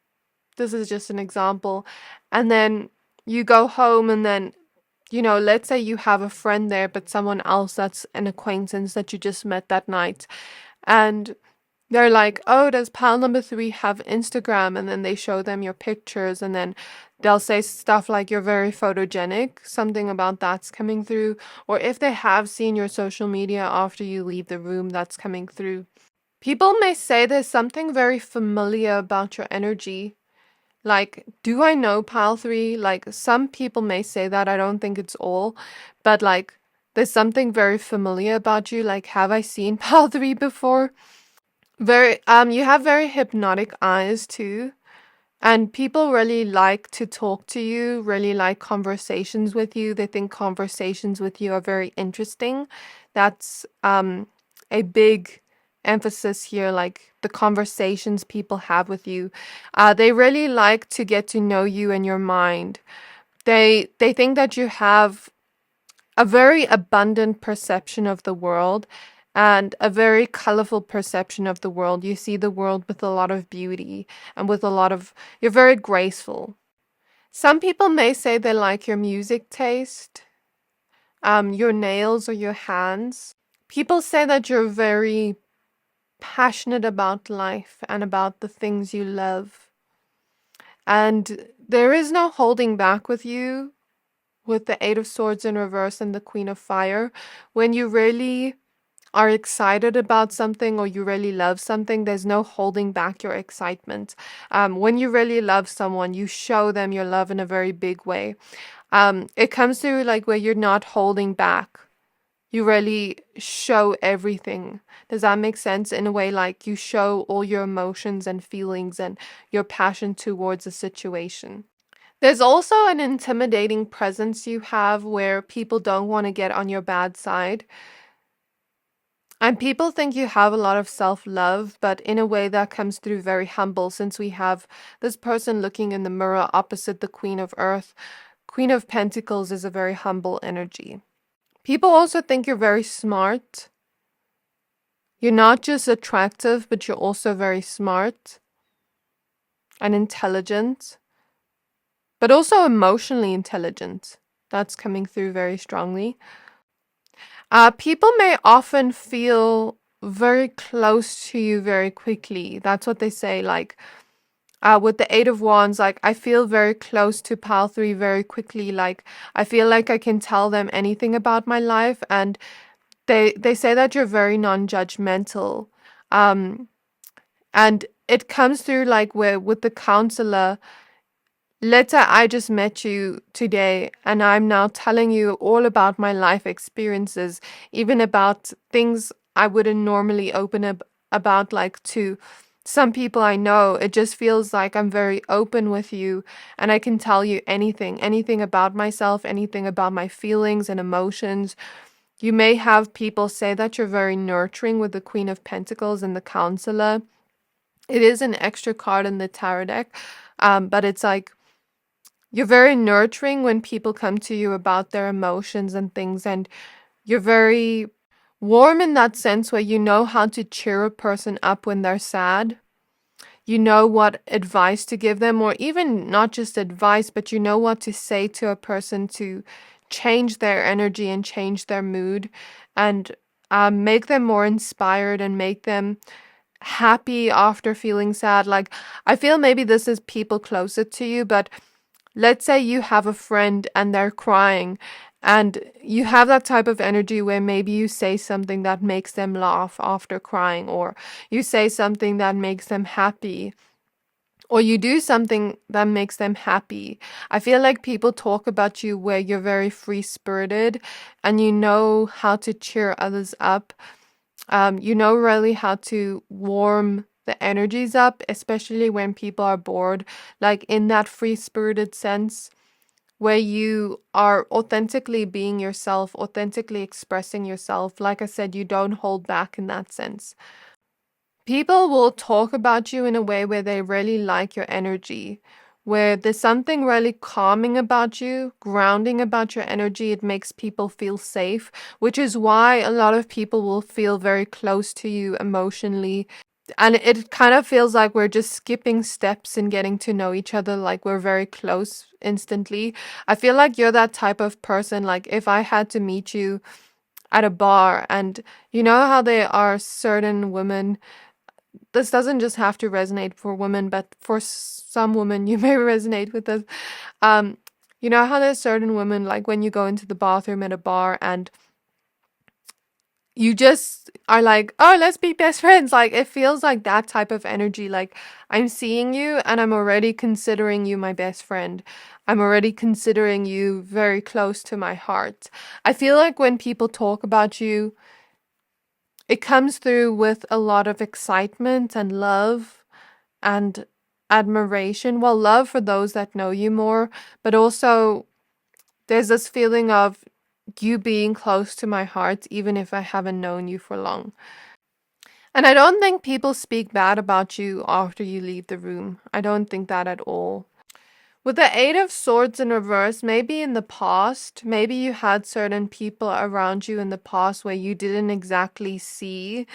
this is just an example. And then you go home and then, let's say you have a friend there, but someone else that's an acquaintance that you just met that night. And they're like, oh, does pal number 3 have Instagram? And then they show them your pictures and then they'll say stuff like you're very photogenic, something about that's coming through. Or if they have seen your social media after you leave the room, that's coming through. People may say there's something very familiar about your energy. Like, do I know pile 3? Like, some people may say that. I don't think it's all. But like, there's something very familiar about you. Like, have I seen pile 3 before? You have very hypnotic eyes too. And people really like to talk to you, really like conversations with you. They think conversations with you are very interesting. That's a big emphasis here, like the conversations people have with you. They really like to get to know you and your mind. They think that you have a very abundant perception of the world and a very colorful perception of the world. You see the world with a lot of beauty and with a lot of, you're very graceful. Some people may say they like your music taste, your nails or your hands. People say that you're very passionate about life and about the things you love. And there is no holding back with you with the Eight of Swords in reverse and the Queen of Fire. When you really are excited about something or you really love something, there's no holding back your excitement. When you really love someone, you show them your love in a very big way. It comes through like where you're not holding back. You really show everything. Does that make sense? In a way, like you show all your emotions and feelings and your passion towards a situation. There's also an intimidating presence you have where people don't want to get on your bad side. And people think you have a lot of self-love, but in a way that comes through very humble, since we have this person looking in the mirror opposite the Queen of Earth. Queen of Pentacles is a very humble energy. People also think you're very smart. You're not just attractive, but you're also very smart and intelligent, but also emotionally intelligent. That's coming through very strongly. People may often feel very close to you very quickly. That's what they say. Like with the Eight of Wands, like I feel very close to pile 3 very quickly. Like I feel like I can tell them anything about my life, and they say that you're very non-judgmental. And it comes through like where with the counselor. Let's say I just met you today and I'm now telling you all about my life experiences, even about things I wouldn't normally open up about, like to some people I know. It just feels like I'm very open with you and I can tell you anything about myself, anything about my feelings and emotions. You may have people say that you're very nurturing with the Queen of Pentacles and the Counselor. It is an extra card in the tarot deck, but it's like, you're very nurturing when people come to you about their emotions and things, and you're very warm in that sense where you know how to cheer a person up when they're sad. You know what advice to give them, or even not just advice, but you know what to say to a person to change their energy and change their mood and make them more inspired and make them happy after feeling sad. Like, I feel maybe this is people closer to you, but let's say you have a friend and they're crying and you have that type of energy where maybe you say something that makes them laugh after crying, or you say something that makes them happy, or you do something that makes them happy. I feel like people talk about you where you're very free-spirited and you know how to cheer others up. You know really how to warm the energies up, especially when people are bored, like in that free-spirited sense. where you are authentically being yourself, authentically expressing yourself. Like I said, you don't hold back in that sense. People will talk about you in a way where they really like your energy, where there's something really calming about you, grounding about your energy. It makes people feel safe, which is why a lot of people will feel very close to you emotionally. And it kind of feels like we're just skipping steps and getting to know each other, like we're very close instantly. I feel like you're that type of person. Like if I had to meet you at a bar, and you know how there are certain women, this doesn't just have to resonate for women, but for some women, you may resonate with this. Um, you know how there's certain women, like when you go into the bathroom at a bar and you just are like, oh, let's be best friends. Like it feels like that type of energy. Like I'm seeing you and I'm already considering you my best friend. I'm already considering you very close to my heart. I feel like when people talk about you, it comes through with a lot of excitement and love and admiration. Well, love for those that know you more, but also there's this feeling of you being close to my heart, even if I haven't known you for long. And I don't think people speak bad about you after you leave the room. I don't think that at all. With the Eight of Swords in reverse, maybe in the past, maybe you had certain people around you in the past where you didn't exactly see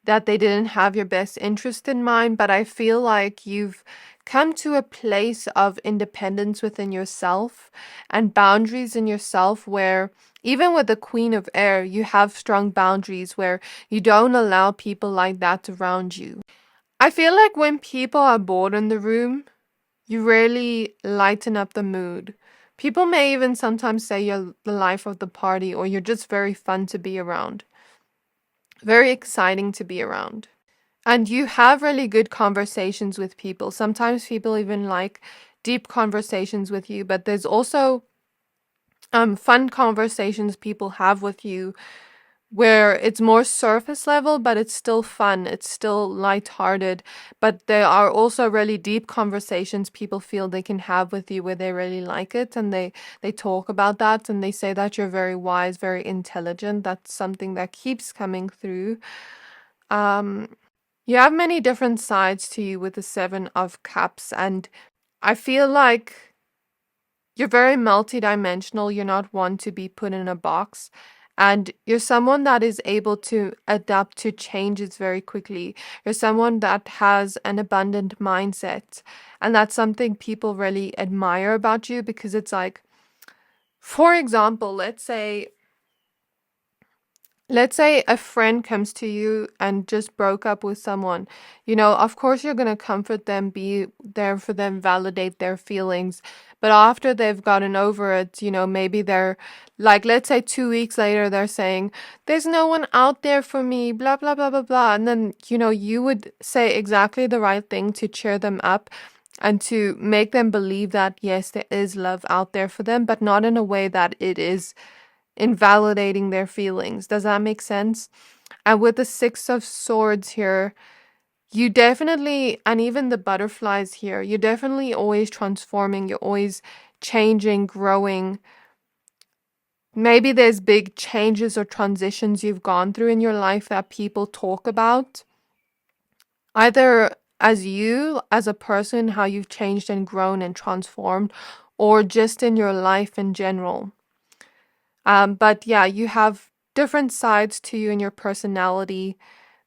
that they didn't have your best interest in mind, but I feel like you've come to a place of independence within yourself and boundaries in yourself where even with the Queen of Air, you have strong boundaries where you don't allow people like that around you. I feel like when people are bored in the room, you really lighten up the mood. People may even sometimes say you're the life of the party or you're just very fun to be around, very exciting to be around. And you have really good conversations with people. Sometimes people even like deep conversations with you, but there's also fun conversations people have with you where it's more surface level, but it's still fun. It's still lighthearted. But there are also really deep conversations people feel they can have with you where they really like it and they talk about that and they say that you're very wise, very intelligent. That's something that keeps coming through. Um, you have many different sides to you with the Seven of Cups, and I feel like you're very multidimensional. You're not one to be put in a box. And you're someone that is able to adapt to changes very quickly. You're someone that has an abundant mindset. And that's something people really admire about you because it's like, for example, let's say a friend comes to you and just broke up with someone. Of course you're going to comfort them, be there for them, validate their feelings. But after they've gotten over it, maybe they're like, let's say 2 weeks later, they're saying, there's no one out there for me, blah, blah, blah, blah, blah. And then, you would say exactly the right thing to cheer them up and to make them believe that, yes, there is love out there for them, but not in a way that it is invalidating their feelings. Does that make sense? And with the Six of Swords here, you definitely, and even the butterflies here, you're definitely always transforming, you're always changing, growing. Maybe there's big changes or transitions you've gone through in your life that people talk about, either as you, as a person, how you've changed and grown and transformed, or just in your life in general. But yeah, you have different sides to you and your personality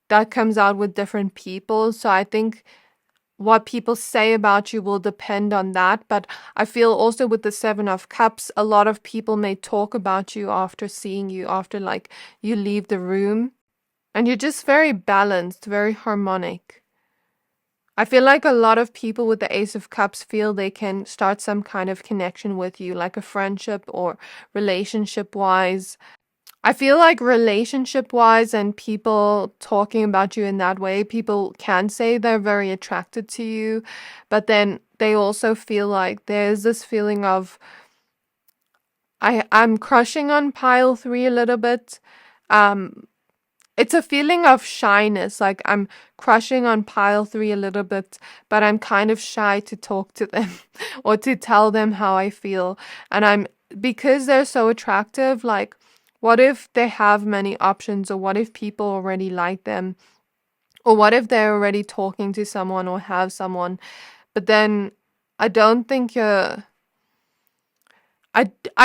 that comes out with different people. So I think what people say about you will depend on that. But I feel also with the Seven of Cups, a lot of people may talk about you after seeing you, after like you leave the room. And you're just very balanced, very harmonic. I feel like a lot of people with the Ace of Cups feel they can start some kind of connection with you, like a friendship or relationship wise. I feel like relationship wise and people talking about you in that way, people can say they're very attracted to you, but then they also feel like there's this feeling of I'm crushing on pile 3 a little bit. Um it's a feeling of shyness, like I'm crushing on pile 3 a little bit, but I'm kind of shy to talk to them or to tell them how I feel. And because they're so attractive, like, what if they have many options, or what if people already like them, or what if they're already talking to someone or have someone, but then I don't think I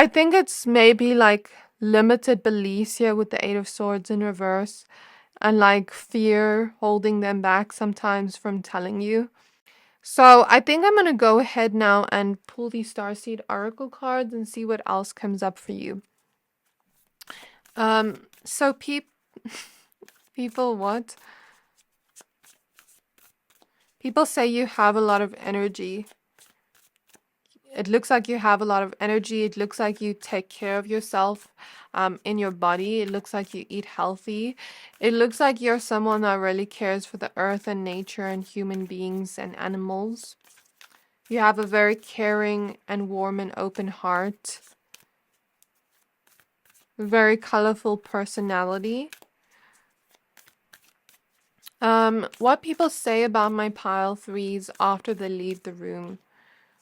think it's maybe like limited beliefs here with the Eight of Swords in reverse, and like fear holding them back sometimes from telling you. So I think I'm gonna go ahead now and pull these Starseed Oracle cards and see what else comes up for you. So people what? People say you have a lot of energy. It looks like you have a lot of energy. It looks like you take care of yourself in your body. It looks like you eat healthy. It looks like you're someone that really cares for the earth and nature and human beings and animals. You have a very caring and warm and open heart. Very colorful personality. What people say about my pile 3s after they leave the room.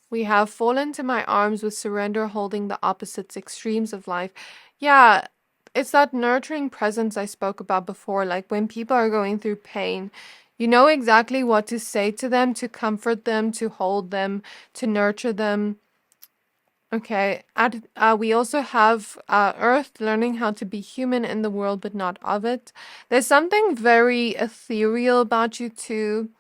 We have fallen to my arms with surrender, holding the opposites extremes of life. Yeah, it's that nurturing presence I spoke about before. Like when people are going through pain, you know exactly what to say to them, to comfort them, to hold them, to nurture them. Okay, we also have Earth learning how to be human in the world, but not of it. There's something very ethereal about you too.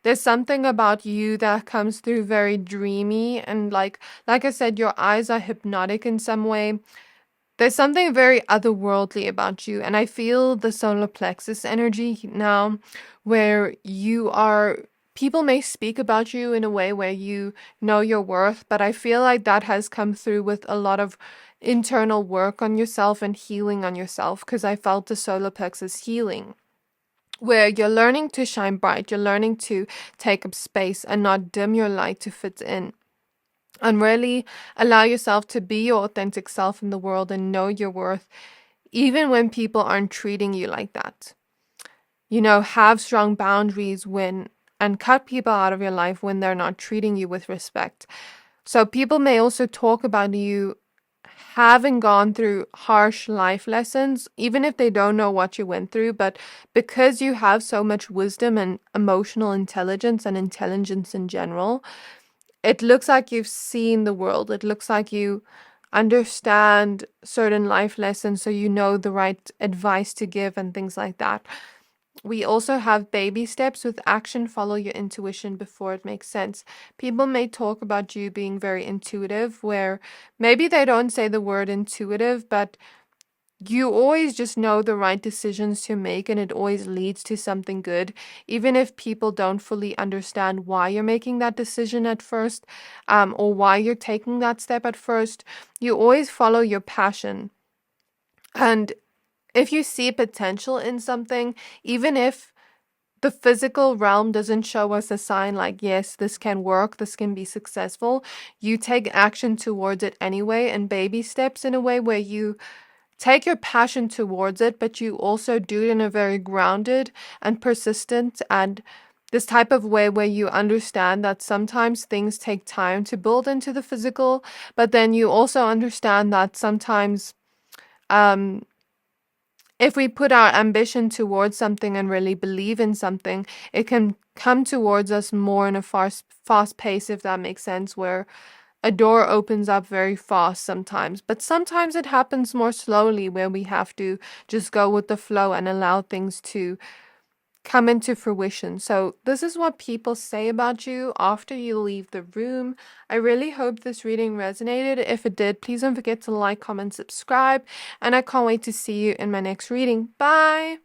There's something about you that comes through very dreamy, and like I said, your eyes are hypnotic in some way. There's something very otherworldly about you, and I feel the solar plexus energy now, where you are. People may speak about you in a way where you know your worth, but I feel like that has come through with a lot of internal work on yourself and healing on yourself, because I felt the solar plexus healing, where you're learning to shine bright, you're learning to take up space and not dim your light to fit in. And really allow yourself to be your authentic self in the world and know your worth, even when people aren't treating you like that. You know, have strong boundaries and cut people out of your life when they're not treating you with respect. So people may also talk about you having gone through harsh life lessons, even if they don't know what you went through, but because you have so much wisdom and emotional intelligence and intelligence in general, it looks like you've seen the world. It looks like you understand certain life lessons, so you know the right advice to give and things like that. We also have baby steps with action. Follow your intuition before it makes sense. People may talk about you being very intuitive, where maybe they don't say the word intuitive, but you always just know the right decisions to make, and it always leads to something good, even if people don't fully understand why you're making that decision at first, or why you're taking that step at first. You always follow your passion. And if you see potential in something, even if the physical realm doesn't show us a sign like, yes, this can work, this can be successful, you take action towards it anyway, and baby steps in a way where you take your passion towards it, but you also do it in a very grounded and persistent and this type of way where you understand that sometimes things take time to build into the physical, but then you also understand that sometimes if we put our ambition towards something and really believe in something, it can come towards us more in a fast pace, if that makes sense, where a door opens up very fast sometimes, but sometimes it happens more slowly, where we have to just go with the flow and allow things to come into fruition. So this is what people say about you after you leave the room. I really hope this reading resonated. If it did, please don't forget to like, comment, subscribe, and I can't wait to see you in my next reading. Bye!